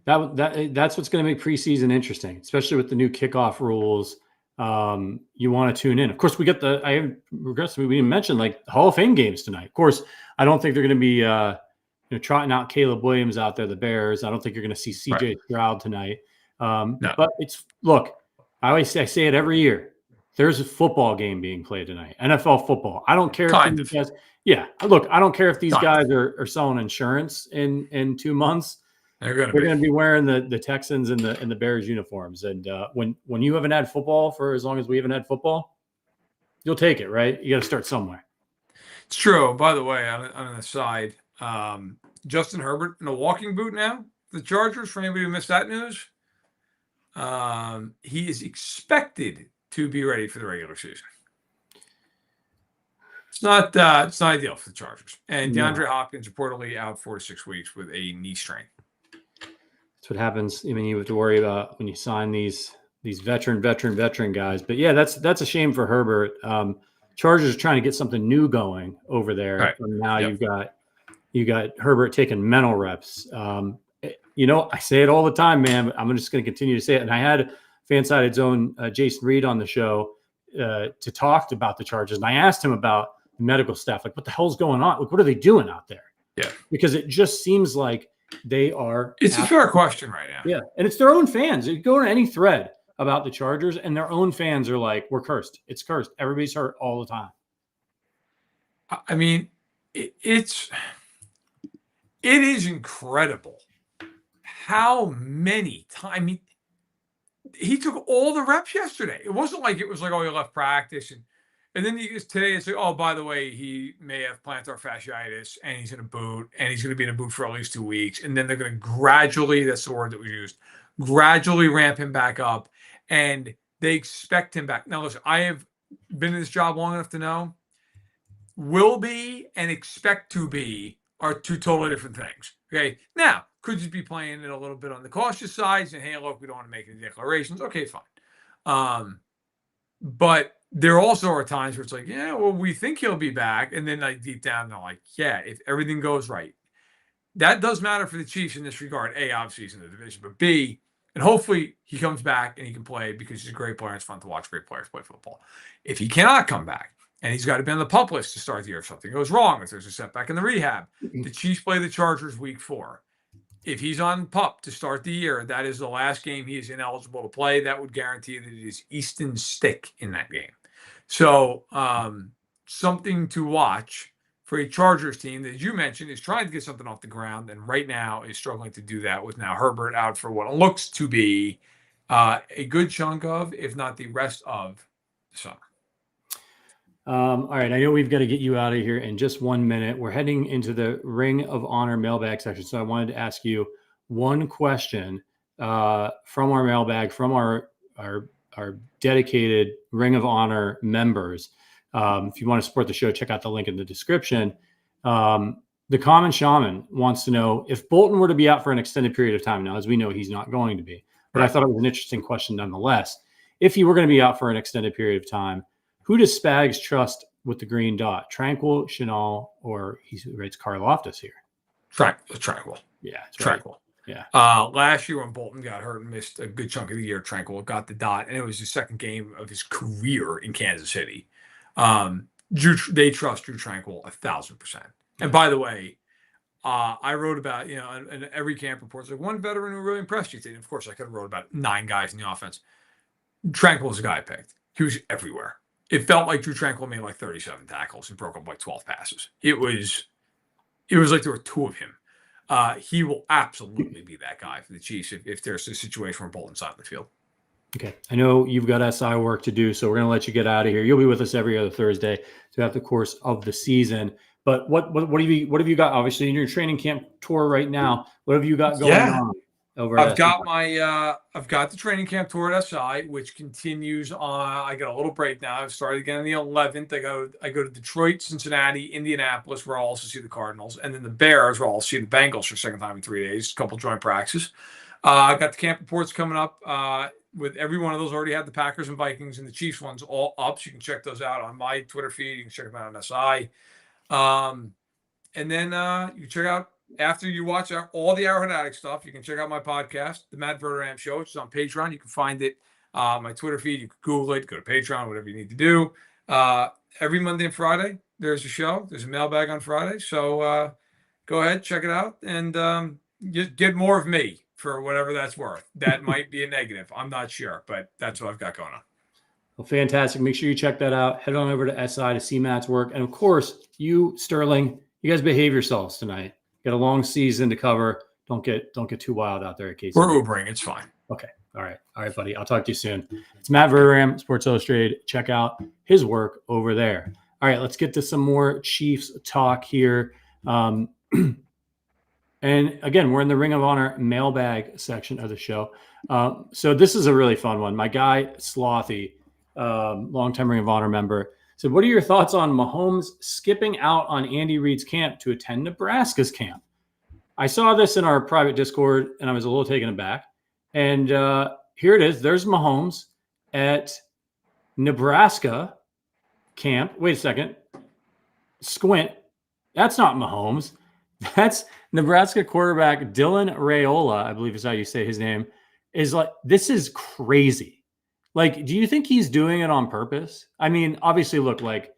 That's what's going to make preseason interesting, especially with the new kickoff rules. You want to tune in. Of course, we get we didn't mention like Hall of Fame games tonight. Of course, I don't think they're going to be trotting out Caleb Williams out there, the Bears. I don't think you're going to see CJ Stroud tonight. No. But I say it every year. There's a football game being played tonight, NFL football. I don't care if these guys. Yeah, look, I don't care if these guys are selling insurance in 2 months. They're going to be wearing the Texans and the Bears uniforms. And when you haven't had football for as long as we haven't had football, you'll take it, right? You got to start somewhere. It's true. By the way, on an aside, Justin Herbert in a walking boot now. The Chargers, for anybody who missed that news, he is expected to be ready for the regular season. It's not ideal for the Chargers. And DeAndre Hopkins reportedly out 4 to 6 weeks with a knee strain. That's what happens. I mean, you have to worry about when you sign these veteran guys. But yeah, that's a shame for Herbert. Chargers are trying to get something new going over there. Right. And now you got Herbert taking mental reps. I say it all the time, man. But I'm just going to continue to say it. And I had Fansided's own Jason Reed on the show to talk about the Chargers, and I asked him about the medical staff. Like, what the hell's going on? Like, what are they doing out there? Yeah, because it just seems like they are. It's a fair question right now. Yeah, and it's their own fans. You go to any thread about the Chargers, and their own fans are like, "We're cursed. It's cursed. Everybody's hurt all the time." I mean, it is incredible how many times. I mean, he took all the reps yesterday. It wasn't like it was like, oh, he left practice and then today it's like, oh, by the way, he may have plantar fasciitis and he's in a boot and he's going to be in a boot for at least 2 weeks. And then they're going to gradually, that's the word that we used, gradually ramp him back up, and they expect him back. Now, listen, I have been in this job long enough to know will be and expect to be are two totally different things. Okay. Now, could just be playing it a little bit on the cautious side and, hey, look, we don't want to make any declarations. Okay, fine. But there also are times where it's like, yeah, well, we think he'll be back. And then like deep down, they're like, yeah, if everything goes right. That does matter for the Chiefs in this regard. A, obviously he's in the division, but B, and hopefully he comes back and he can play because he's a great player and it's fun to watch great players play football. If he cannot come back, and he's got to be on the PUP list to start the year if something goes wrong, if there's a setback in the rehab, the Chiefs play the Chargers week 4. If he's on PUP to start the year, that is the last game he is ineligible to play. That would guarantee that it is Easton Stick in that game. So something to watch for a Chargers team that, as you mentioned, is trying to get something off the ground and right now is struggling to do that with now Herbert out for what looks to be a good chunk of, if not the rest of the summer. All right. I know we've got to get you out of here in just 1 minute. We're heading into the Ring of Honor mailbag section. So I wanted to ask you one question from our mailbag, from our dedicated Ring of Honor members. If you want to support the show, check out the link in the description. The Common Shaman wants to know if Bolton were to be out for an extended period of time. Now, as we know, he's not going to be. But I thought it was an interesting question nonetheless. If he were going to be out for an extended period of time, who does Spags trust with the green dot? Tranquil, Chenal, or he writes Karloftis here? Tranquil. Yeah. Tranquil. Right. Yeah. Last year when Bolton got hurt and missed a good chunk of the year, Tranquil got the dot, and it was his second game of his career in Kansas City. They trust Drew Tranquil 1,000%. And by the way, I wrote about, and every camp reports like one veteran who really impressed you. And of course, I could have wrote about 9 guys in the offense. Tranquil was the guy I picked. He was everywhere. It felt like Drew Tranquil made like 37 tackles and broke up like 12 passes. It was like there were 2 of him. He will absolutely be that guy for the Chiefs if there's a situation where Bolton's on the field. Okay. I know you've got SI work to do, so we're going to let you get out of here. You'll be with us every other Thursday throughout the course of the season. But what have you got? Obviously, in your training camp tour right now, what have you got going over at I've SI? got I've got the training camp tour at SI, which continues on. I got a little break now. I've started again on the 11th. I go to Detroit, Cincinnati, Indianapolis, where I'll also see the Cardinals, and then the Bears, where I'll see the Bengals for the second time in 3 days. A couple joint practices. I've got the camp reports coming up. With every one of those, already had the Packers and Vikings and the Chiefs ones all up. So you can check those out on my Twitter feed. You can check them out on SI. And then you can check out, after you watch all the Arrowhead Addict stuff, you can check out my podcast, The Matt Verderame Show, which is on Patreon. You can find it, my Twitter feed. You can Google it, go to Patreon, whatever you need to do. Every Monday and Friday, there's a show. There's a mailbag on Friday. So go ahead, check it out, and just get more of me for whatever that's worth. That might be a negative. I'm not sure, but that's what I've got going on. Well, fantastic. Make sure you check that out. Head on over to SI to see Matt's work. And of course, you, Sterling, you guys behave yourselves tonight. Got a long season to cover. Don't get too wild out there, Casey. We're Ubering. It's fine. Okay. All right, buddy. I'll talk to you soon. It's Matt Verderame, Sports Illustrated. Check out his work over there. All right, let's get to some more Chiefs talk here. And again, we're in the Ring of Honor mailbag section of the show. So this is a really fun one. My guy, Slothy, longtime Ring of Honor member, said, what are your thoughts on Mahomes skipping out on Andy Reid's camp to attend Nebraska's camp? I saw this in our private Discord, and I was a little taken aback. And here it is. There's Mahomes at Nebraska camp. Wait a second. Squint. That's not Mahomes. That's Nebraska quarterback Dylan Raiola, I believe is how you say his name, is like, this is crazy. Like, do you think he's doing it on purpose? I mean, obviously, look, like,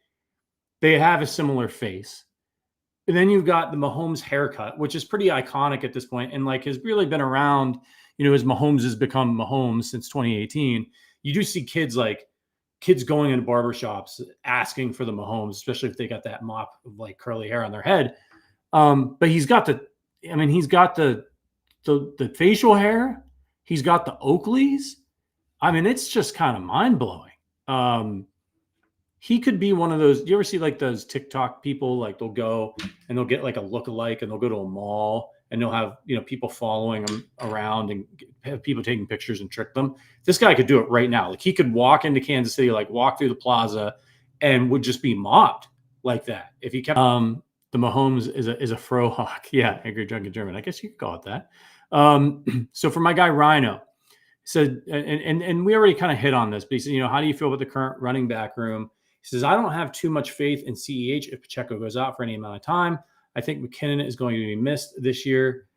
they have a similar face. And then you've got the Mahomes haircut, which is pretty iconic at this point, and like has really been around, as Mahomes has become Mahomes since 2018. You do see kids going into barbershops asking for the Mahomes, especially if they got that mop of like curly hair on their head. But he's got the facial hair. He's got the Oakleys. I mean, it's just kind of mind blowing. He could be one of those. You ever see like those TikTok people? Like they'll go and they'll get like a lookalike, and they'll go to a mall and they'll have people following them around and have people taking pictures and trick them. This guy could do it right now. Like he could walk into Kansas City, like walk through the plaza, and would just be mobbed like that if he kept. The Mahomes is a frohawk. Yeah, angry drunken German. I guess you could call it that. So for my guy Rhino, said, and we already kind of hit on this, but he said, how do you feel about the current running back room? He says, I don't have too much faith in CEH if Pacheco goes out for any amount of time. I think McKinnon is going to be missed this year.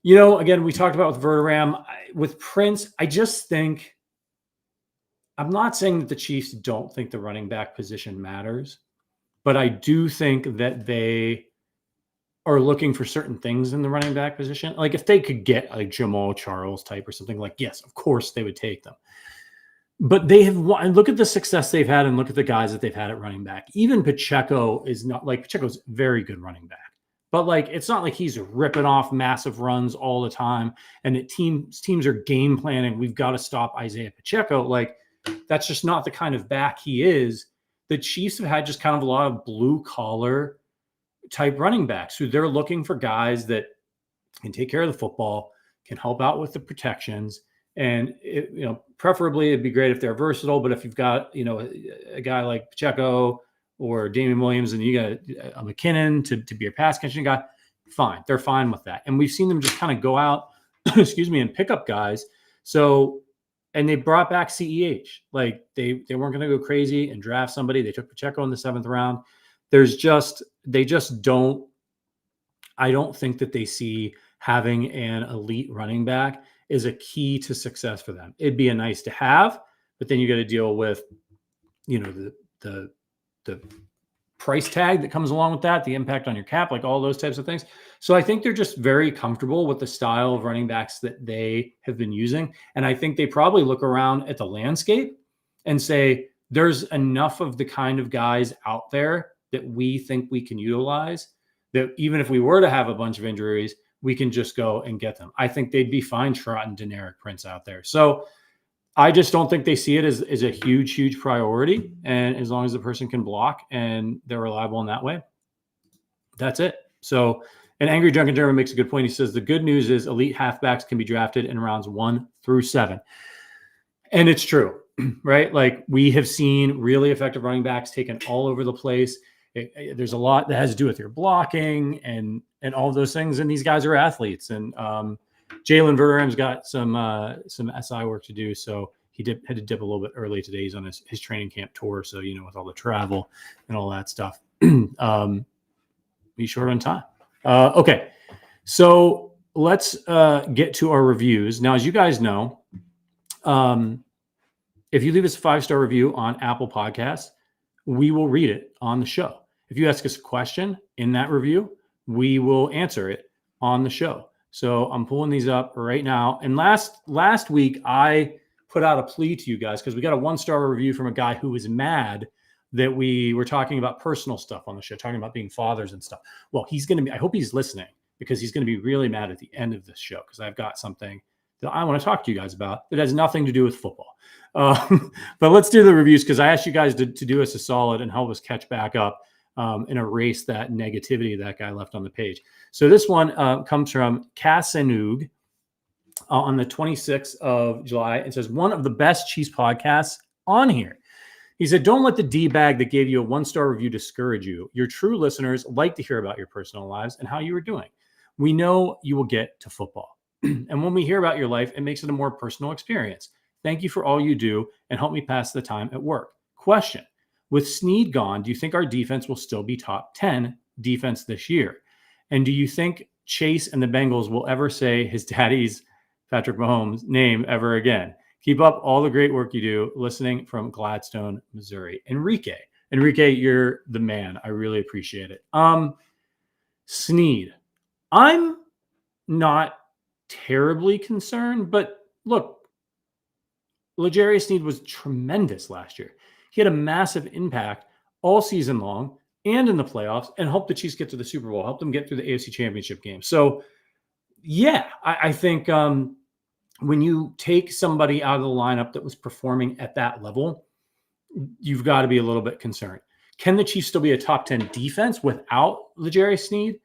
Again, we talked about with Verderame. With Prince, I just think, I'm not saying that the Chiefs don't think the running back position matters, but I do think that they are looking for certain things in the running back position. Like if they could get a Jamal Charles type or something, like, yes, of course they would take them. But they have won. Look at the success they've had and look at the guys that they've had at running back. Even Pacheco is not like Pacheco's very good running back, but like, it's not like he's ripping off massive runs all the time. And that teams are game planning. We've got to stop Isaiah Pacheco. Like that's just not the kind of back he is. The Chiefs have had just kind of a lot of blue collar type running backs who they're looking for guys that can take care of the football, can help out with the protections. And, preferably it'd be great if they're versatile, but if you've got, a guy like Pacheco or Damian Williams and you got a McKinnon to be your pass catching guy, fine. They're fine with that. And we've seen them just kind of go out, and pick up guys. So, and they brought back CEH. Like they weren't going to go crazy and draft somebody. They took Pacheco in the 7th round. I don't think that they see having an elite running back is a key to success for them. It'd be a nice to have, but then you got to deal with, the price tag that comes along with that, the impact on your cap, like all those types of things. So I think they're just very comfortable with the style of running backs that they have been using. And I think they probably look around at the landscape and say, there's enough of the kind of guys out there that we think we can utilize that even if we were to have a bunch of injuries, we can just go and get them. I think they'd be fine trotting Deneric Prince out there. So I just don't think they see it as a huge, huge priority. And as long as the person can block and they're reliable in that way, that's it. So, And Angry Drunken German makes a good point. He says, the good news is elite halfbacks can be drafted in rounds 1 through 7. And it's true, right? Like we have seen really effective running backs taken all over the place. There's a lot that has to do with your blocking and all of those things. And these guys are athletes. And Jalen Verderame's got some SI work to do. So he had to dip a little bit early today. He's on his training camp tour. So, with all the travel and all that stuff, he's short on time. Okay. So let's get to our reviews. Now, as you guys know, if you leave us a 5-star review on Apple Podcasts, we will read it on the show. If you ask us a question in that review, we will answer it on the show. So I'm pulling these up right now. And last week, I put out a plea to you guys because we got a 1-star review from a guy who was mad that we were talking about personal stuff on the show, talking about being fathers and stuff. Well, I hope he's listening because he's going to be really mad at the end of this show because I've got something that I want to talk to you guys about that has nothing to do with football. But let's do the reviews because I asked you guys to do us a solid and help us catch back up and erase that negativity that guy left on the page. So this one comes from Casanug on the 26th of July. It says, one of the best Chiefs podcasts on here. He said, don't let the D-bag that gave you a 1-star review discourage you. Your true listeners like to hear about your personal lives and how you are doing. We know you will get to football. And when we hear about your life, it makes it a more personal experience. Thank you for all you do and help me pass the time at work. Question. With Snead gone, do you think our defense will still be top 10 defense this year? And do you think Chase and the Bengals will ever say his daddy's Patrick Mahomes name ever again? Keep up all the great work you do. Listening from Gladstone, Missouri. Enrique, you're the man. I really appreciate it. Snead, I'm not terribly concerned, but look, L'Jarius Snead was tremendous last year. He had a massive impact all season long and in the playoffs and helped the Chiefs get to the Super Bowl, helped them get through the AFC Championship game. So, yeah, I think when you take somebody out of the lineup that was performing at that level, you've got to be a little bit concerned. Can the Chiefs still be a top 10 defense without L'Jarius Snead?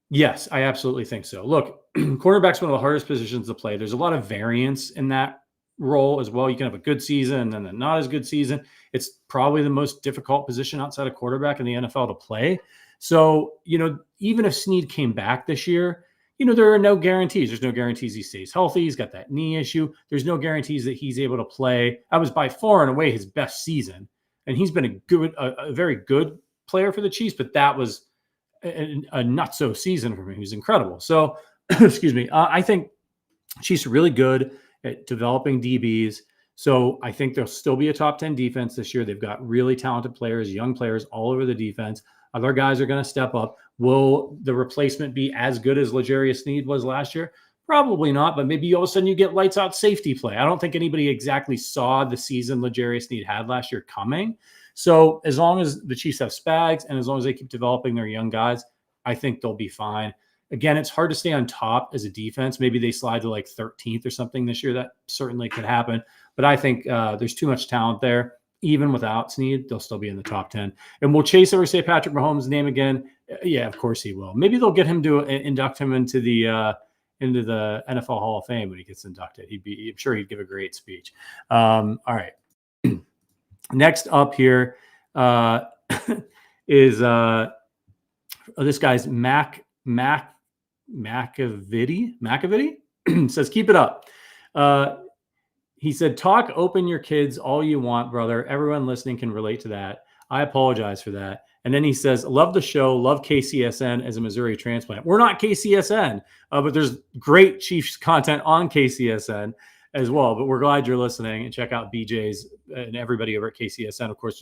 Yes, I absolutely think so. Look, cornerback's one of the hardest positions to play. There's a lot of variance in that role as well. You can have a good season and then a not as good season. It's probably the most difficult position outside of quarterback in the NFL to play. So, even if Snead came back this year, there are no guarantees. There's no guarantees he stays healthy. He's got that knee issue. There's no guarantees that he's able to play. That was by far and away his best season. And he's been a very good player for the Chiefs, but that was a not so season for him. He was incredible. So, excuse me. I think Chiefs are really good at developing DBs. So I think there'll still be a top 10 defense this year. They've got really talented players, young players all over the defense. Other guys are going to step up. Will the replacement be as good as L'Jarius Snead was last year? Probably not, but maybe all of a sudden you get lights out safety play. I don't think anybody exactly saw the season L'Jarius Snead had last year coming. So as long as the Chiefs have Spags and as long as they keep developing their young guys, I think they'll be fine. Again, it's hard to stay on top as a defense. Maybe they slide to like 13th or something this year. That certainly could happen. But I think there's too much talent there. Even without Snead, they'll still be in the top 10. And will Chase ever say Patrick Mahomes' name again? Yeah, of course he will. Maybe they'll get him to induct him into the NFL Hall of Fame when he gets inducted. I'm sure he'd give a great speech. All right. Next up here is this guy's Macavity says, keep it up. He said, talk open your kids all you want, brother. Everyone listening can relate to that. I apologize for that. And then he says, love the show. Love KCSN as a Missouri transplant. We're not KCSN, but there's great Chiefs content on KCSN as well. But we're glad you're listening, and check out BJ's and everybody over at KCSN. Of course,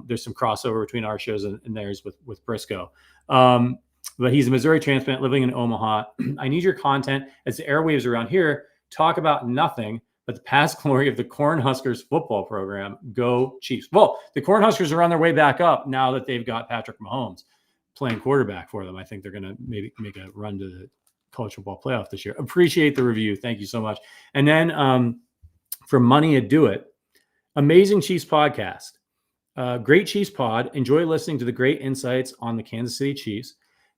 there's some crossover between our shows and theirs with Briscoe. But he's a Missouri transplant living in Omaha. I need your content as the airwaves around here talk about nothing but the past glory of the Cornhuskers football program. Go Chiefs. Well, the Cornhuskers are on their way back up now that they've got Patrick Mahomes playing quarterback for them. I think they're going to maybe make a run to the college football playoff this year. Appreciate the review. Thank you so much. And then for Money to Do It, amazing Chiefs podcast. Great Chiefs pod. Enjoy listening to the great insights on the Kansas City Chiefs.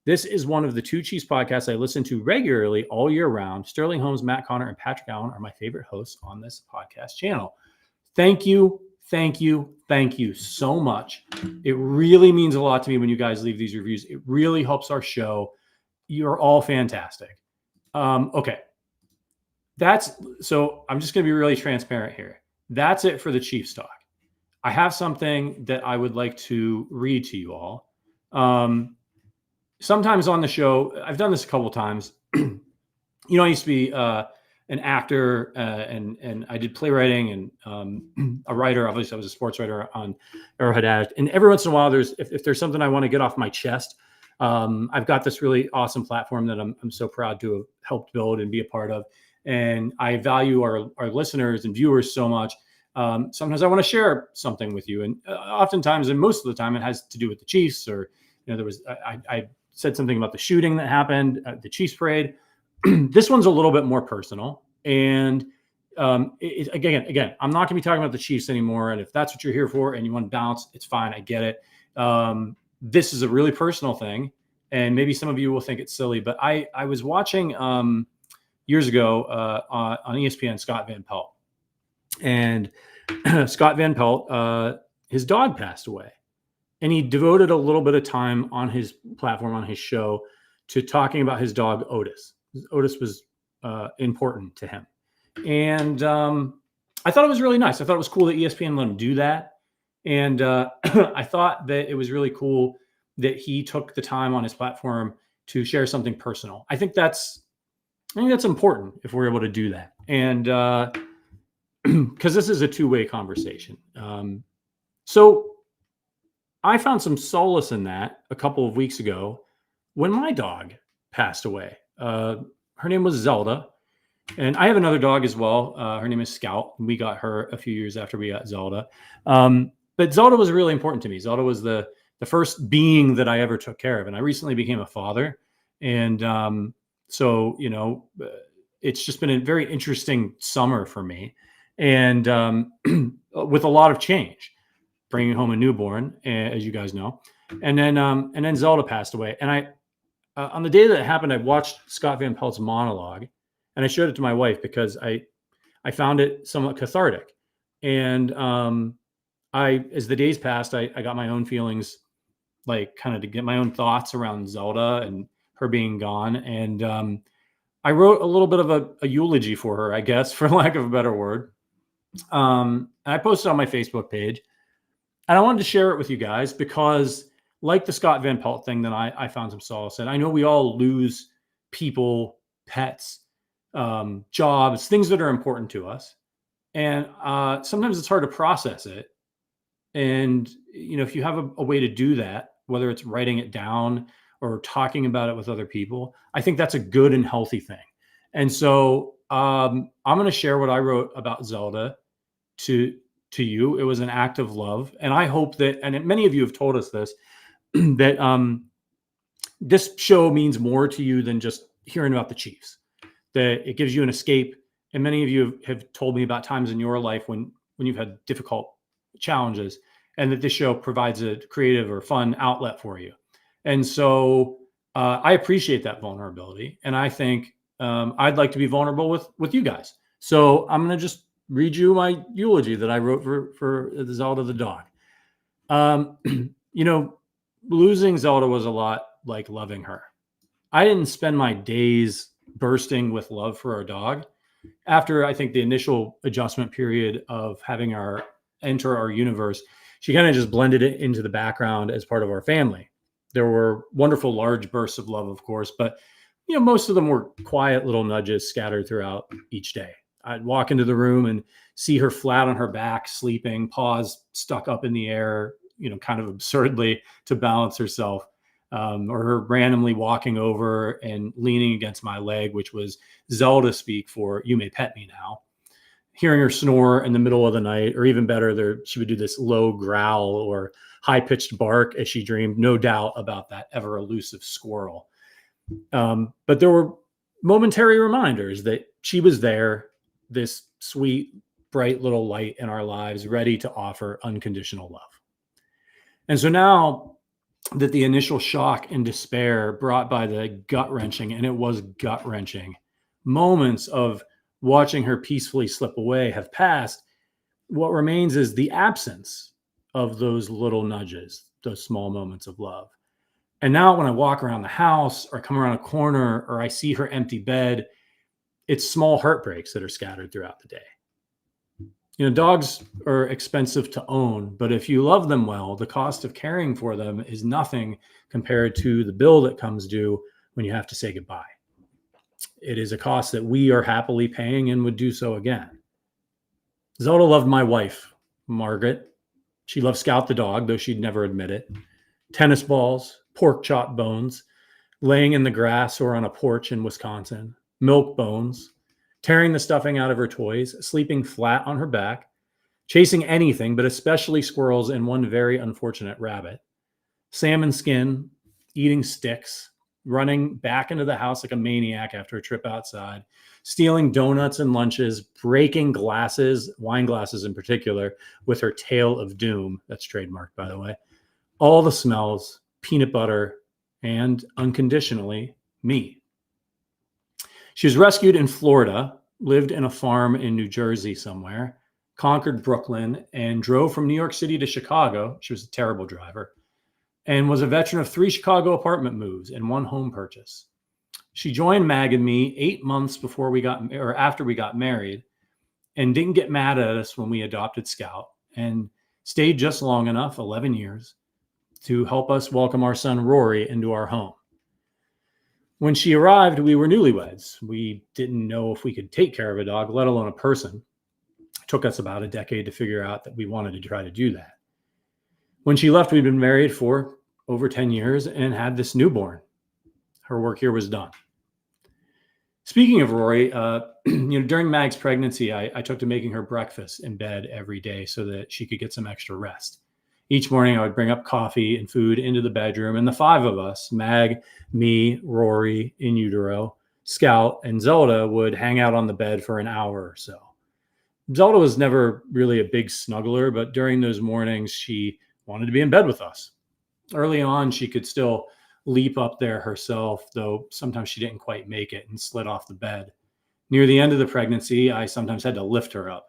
This is one of the two Chiefs podcasts I listen to regularly all year round. Sterling Holmes, Matt Connor, and Patrick Allen are my favorite hosts on this podcast channel. Thank you so much. It really means a lot to me when you guys leave these reviews. It really helps our show. You're all fantastic. Okay. So I'm just going to be really transparent here. That's it for the Chiefs talk. I have something that I would like to read to you all. Sometimes on the show, I've done this a couple of times. I used to be an actor and I did playwriting and a writer. Obviously, I was a sports writer on Arrowhead Addict. And every once in a while, if there's something I want to get off my chest, I've got this really awesome platform that I'm so proud to have helped build and be a part of. And I value our listeners and viewers so much. Sometimes I want to share something with you. And oftentimes, and most of the time, it has to do with the Chiefs or, I said something about the shooting that happened at the Chiefs parade. This one's a little bit more personal. And again, I'm not going to be talking about the Chiefs anymore. And if that's what you're here for and you want to bounce, it's fine. I get it. This is a really personal thing. And maybe some of you will think it's silly, but I was watching years ago on ESPN, Scott Van Pelt. And Scott Van Pelt, his dog passed away. And he devoted a little bit of time on his platform, on his show, to talking about his dog, Otis. Otis was important to him. And I thought it was really nice. I thought it was cool that ESPN let him do that. And I thought that it was really cool that he took the time on his platform to share something personal. I think that's important if we're able to do that. And because this is a two-way conversation. So I found some solace in that a couple of weeks ago when my dog passed away. Her name was Zelda. And I have another dog as well. Her name is Scout. We got her a few years after we got Zelda. But Zelda was really important to me. Zelda was the first being that I ever took care of. And I recently became a father. And so, it's just been a very interesting summer for me. And with a lot of change, bringing home a newborn, as you guys know. And then Zelda passed away. And I on the day that it happened, I watched Scott Van Pelt's monologue. And I showed it to my wife because I found it somewhat cathartic. And as the days passed, I got my own feelings, like kind of to get my own thoughts around Zelda and her being gone. And I wrote a little bit of a eulogy for her, I guess, for lack of a better word. And I posted on my Facebook page. And I wanted to share it with you guys because, like the Scott Van Pelt thing that I found some solace in, I know we all lose people, pets, jobs, things that are important to us. And sometimes it's hard to process it. And, if you have a way to do that, whether it's writing it down or talking about it with other people, I think that's a good and healthy thing. And so I'm going to share what I wrote about Zelda to you. It was an act of love. And I hope that, and many of you have told us this, that this show means more to you than just hearing about the Chiefs. That it gives you an escape. And many of you have told me about times in your life when you've had difficult challenges, and that this show provides a creative or fun outlet for you. And so I appreciate that vulnerability. And I think I'd like to be vulnerable with you guys. So I'm going to just read you my eulogy that I wrote for Zelda the dog. Losing Zelda was a lot like loving her. I didn't spend my days bursting with love for our dog. After, I think, the initial adjustment period of having her enter our universe, she kind of just blended it into the background as part of our family. There were wonderful large bursts of love, of course, but most of them were quiet little nudges scattered throughout each day. I'd walk into the room and see her flat on her back, sleeping, paws stuck up in the air, kind of absurdly to balance herself. Or her randomly walking over and leaning against my leg, which was Zelda speak for "you may pet me now." Hearing her snore in the middle of the night, or even better, she would do this low growl or high-pitched bark as she dreamed, no doubt, about that ever elusive squirrel. But there were momentary reminders that she was there, this sweet, bright little light in our lives, ready to offer unconditional love. And so now, that the initial shock and despair brought by the gut-wrenching, and it was gut-wrenching, moments of watching her peacefully slip away have passed. What remains is the absence of those little nudges, those small moments of love. And now when I walk around the house or come around a corner or I see her empty bed, it's small heartbreaks that are scattered throughout the day. You know, dogs are expensive to own, but if you love them well, the cost of caring for them is nothing compared to the bill that comes due when you have to say goodbye. It is a cost that we are happily paying and would do so again. Zelda loved my wife, Margaret. She loved Scout the dog, though she'd never admit it. Tennis balls, pork chop bones, laying in the grass or on a porch in Wisconsin, milk bones, tearing the stuffing out of her toys, sleeping flat on her back, chasing anything, but especially squirrels and one very unfortunate rabbit, salmon skin, eating sticks, running back into the house like a maniac after a trip outside, stealing donuts and lunches, breaking glasses, wine glasses in particular, with her tail of doom. That's trademarked, by the way. All the smells, peanut butter, and unconditionally me. She was rescued in Florida, lived in a farm in New Jersey somewhere, conquered Brooklyn, and drove from New York City to Chicago. She was a terrible driver, and was a veteran of 3 Chicago apartment moves and 1 home purchase. She joined Mag and me 8 months after we got married, and didn't get mad at us when we adopted Scout, and stayed just long enough, 11 years, to help us welcome our son Rory into our home. When she arrived, we were newlyweds. We didn't know if we could take care of a dog, let alone a person. It took us about a decade to figure out that we wanted to try to do that. When she left, we'd been married for over 10 years and had this newborn. Her work here was done. Speaking of Rory, during Mag's pregnancy, I took to making her breakfast in bed every day so that she could get some extra rest. Each morning, I would bring up coffee and food into the bedroom, and the 5 of us, Mag, me, Rory, in utero, Scout, and Zelda, would hang out on the bed for an hour or so. Zelda was never really a big snuggler, but during those mornings, she wanted to be in bed with us. Early on, she could still leap up there herself, though sometimes she didn't quite make it and slid off the bed. Near the end of the pregnancy, I sometimes had to lift her up.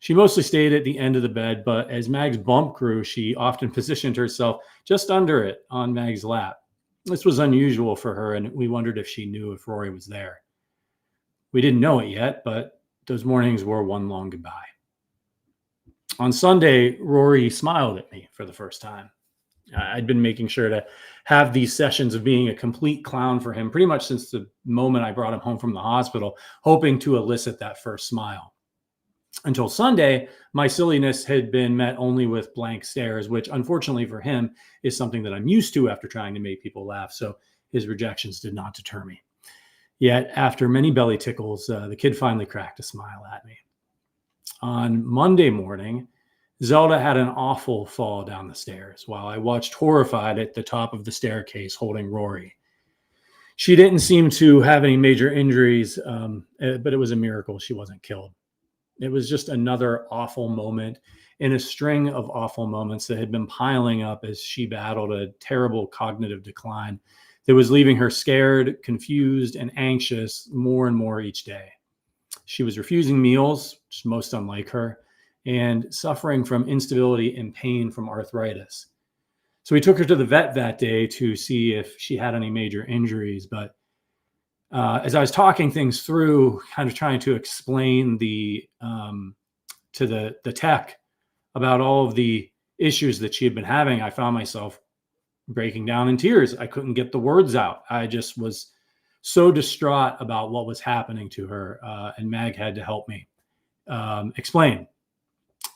She mostly stayed at the end of the bed, but as Mag's bump grew, she often positioned herself just under it on Mag's lap. This was unusual for her, and we wondered if she knew if Rory was there. We didn't know it yet, but those mornings were one long goodbye. On Sunday, Rory smiled at me for the first time. I'd been making sure to have these sessions of being a complete clown for him pretty much since the moment I brought him home from the hospital, hoping to elicit that first smile. Until Sunday, my silliness had been met only with blank stares, which unfortunately for him is something that I'm used to after trying to make people laugh, so his rejections did not deter me. Yet, after many belly tickles, the kid finally cracked a smile at me. On Monday morning, Zelda had an awful fall down the stairs while I watched horrified at the top of the staircase holding Rory. She didn't seem to have any major injuries, but it was a miracle she wasn't killed. It was just another awful moment in a string of awful moments that had been piling up as she battled a terrible cognitive decline that was leaving her scared, confused, and anxious more and more each day. She was refusing meals, which is most unlike her, and suffering from instability and pain from arthritis. So we took her to the vet that day to see if she had any major injuries, but as I was talking things through, kind of trying to explain to the tech about all of the issues that she had been having, I found myself breaking down in tears. I couldn't get the words out. I just was so distraught about what was happening to her, and Mag had to help me explain.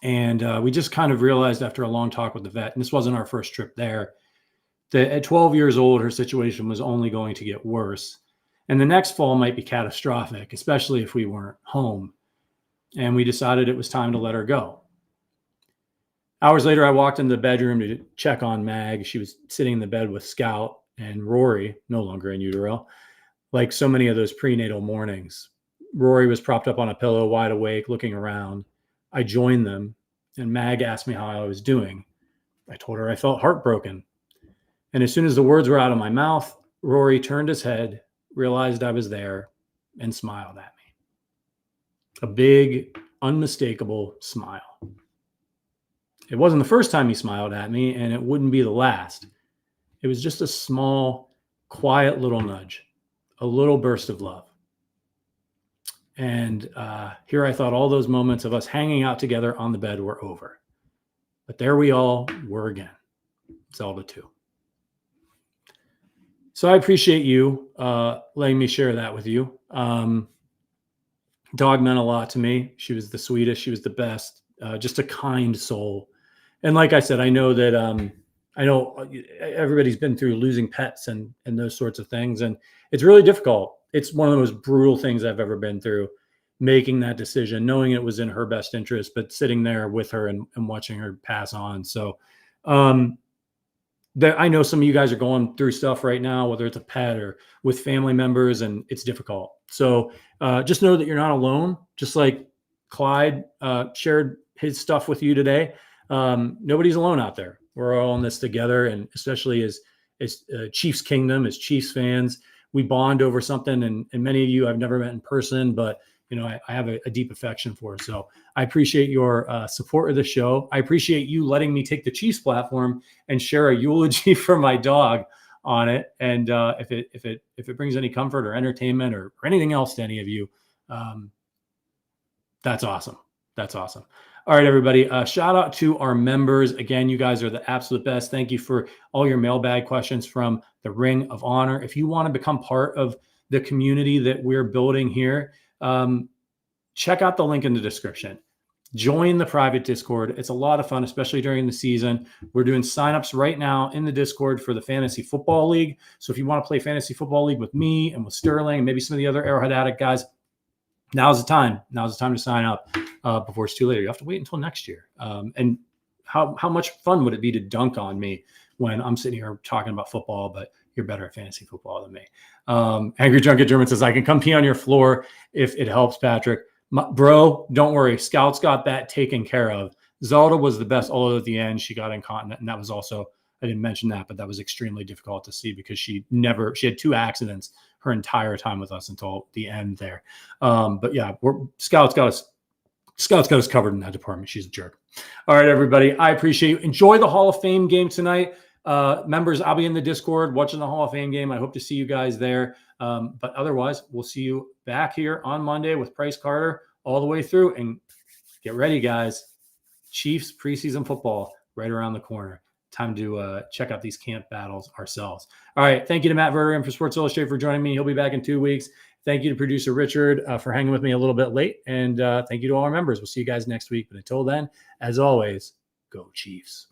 And we just kind of realized after a long talk with the vet, and this wasn't our first trip there, that at 12 years old, her situation was only going to get worse. And the next fall might be catastrophic, especially if we weren't home. And we decided it was time to let her go. Hours later, I walked into the bedroom to check on Mag. She was sitting in the bed with Scout and Rory, no longer in utero, like so many of those prenatal mornings. Rory was propped up on a pillow, wide awake, looking around. I joined them, and Mag asked me how I was doing. I told her I felt heartbroken. And as soon as the words were out of my mouth, Rory turned his head, realized I was there, and smiled at me. A big, unmistakable smile. It wasn't the first time he smiled at me, and it wouldn't be the last. It was just a small, quiet little nudge, a little burst of love. And here I thought all those moments of us hanging out together on the bed were over. But there we all were again. Zelda 2. So I appreciate you letting me share that with you. Dog meant a lot to me. She was the sweetest. She was the best. Just a kind soul. And like I said, I know that I know everybody's been through losing pets and those sorts of things. And it's really difficult. It's one of the most brutal things I've ever been through, making that decision, knowing it was in her best interest, but sitting there with her and watching her pass on. So I know some of you guys are going through stuff right now, whether it's a pet or with family members, and it's difficult. So just know that you're not alone. Just like Clyde shared his stuff with you today. Nobody's alone out there. We're all in this together. And especially as Chiefs Kingdom, as Chiefs fans, we bond over something. And many of you I've never met in person, but you know, I have a deep affection for. So I appreciate your support of the show. I appreciate you letting me take the Chiefs platform and share a eulogy for my dog on it. And if it brings any comfort or entertainment or anything else to any of you, that's awesome. That's awesome. All right, everybody. Shout out to our members. Again, you guys are the absolute best. Thank you for all your mailbag questions from the Ring of Honor. If you want to become part of the community that we're building here, check out the link in the description. Join the private Discord. It's a lot of fun, especially during the season. We're doing signups right now in the Discord for the Fantasy Football League. So if you want to play Fantasy Football League with me and with Sterling and maybe some of the other Arrowhead Addict guys, now's the time. Now's the time to sign up before it's too late. You have to wait until next year. And how much fun would it be to dunk on me when I'm sitting here talking about football, but you're better at fantasy football than me. Angry Drunken German says, I can come pee on your floor if it helps, Patrick. Bro, don't worry. Scouts got that taken care of. Zelda was the best, although at the end she got incontinent. And that was also, I didn't mention that, but that was extremely difficult to see because she had 2 accidents her entire time with us until the end there. But yeah, Scouts got us covered in that department. She's a jerk. All right, everybody. I appreciate you. Enjoy the Hall of Fame game tonight. Members, I'll be in the Discord watching the Hall of Fame game. I hope to see you guys there. But otherwise, we'll see you back here on Monday with Price Carter all the way through. And get ready, guys. Chiefs preseason football right around the corner. Time to check out these camp battles ourselves. All right. Thank you to Matt Verderame for Sports Illustrated for joining me. He'll be back in 2 weeks. Thank you to producer Richard for hanging with me a little bit late. And thank you to all our members. We'll see you guys next week. But until then, as always, go Chiefs.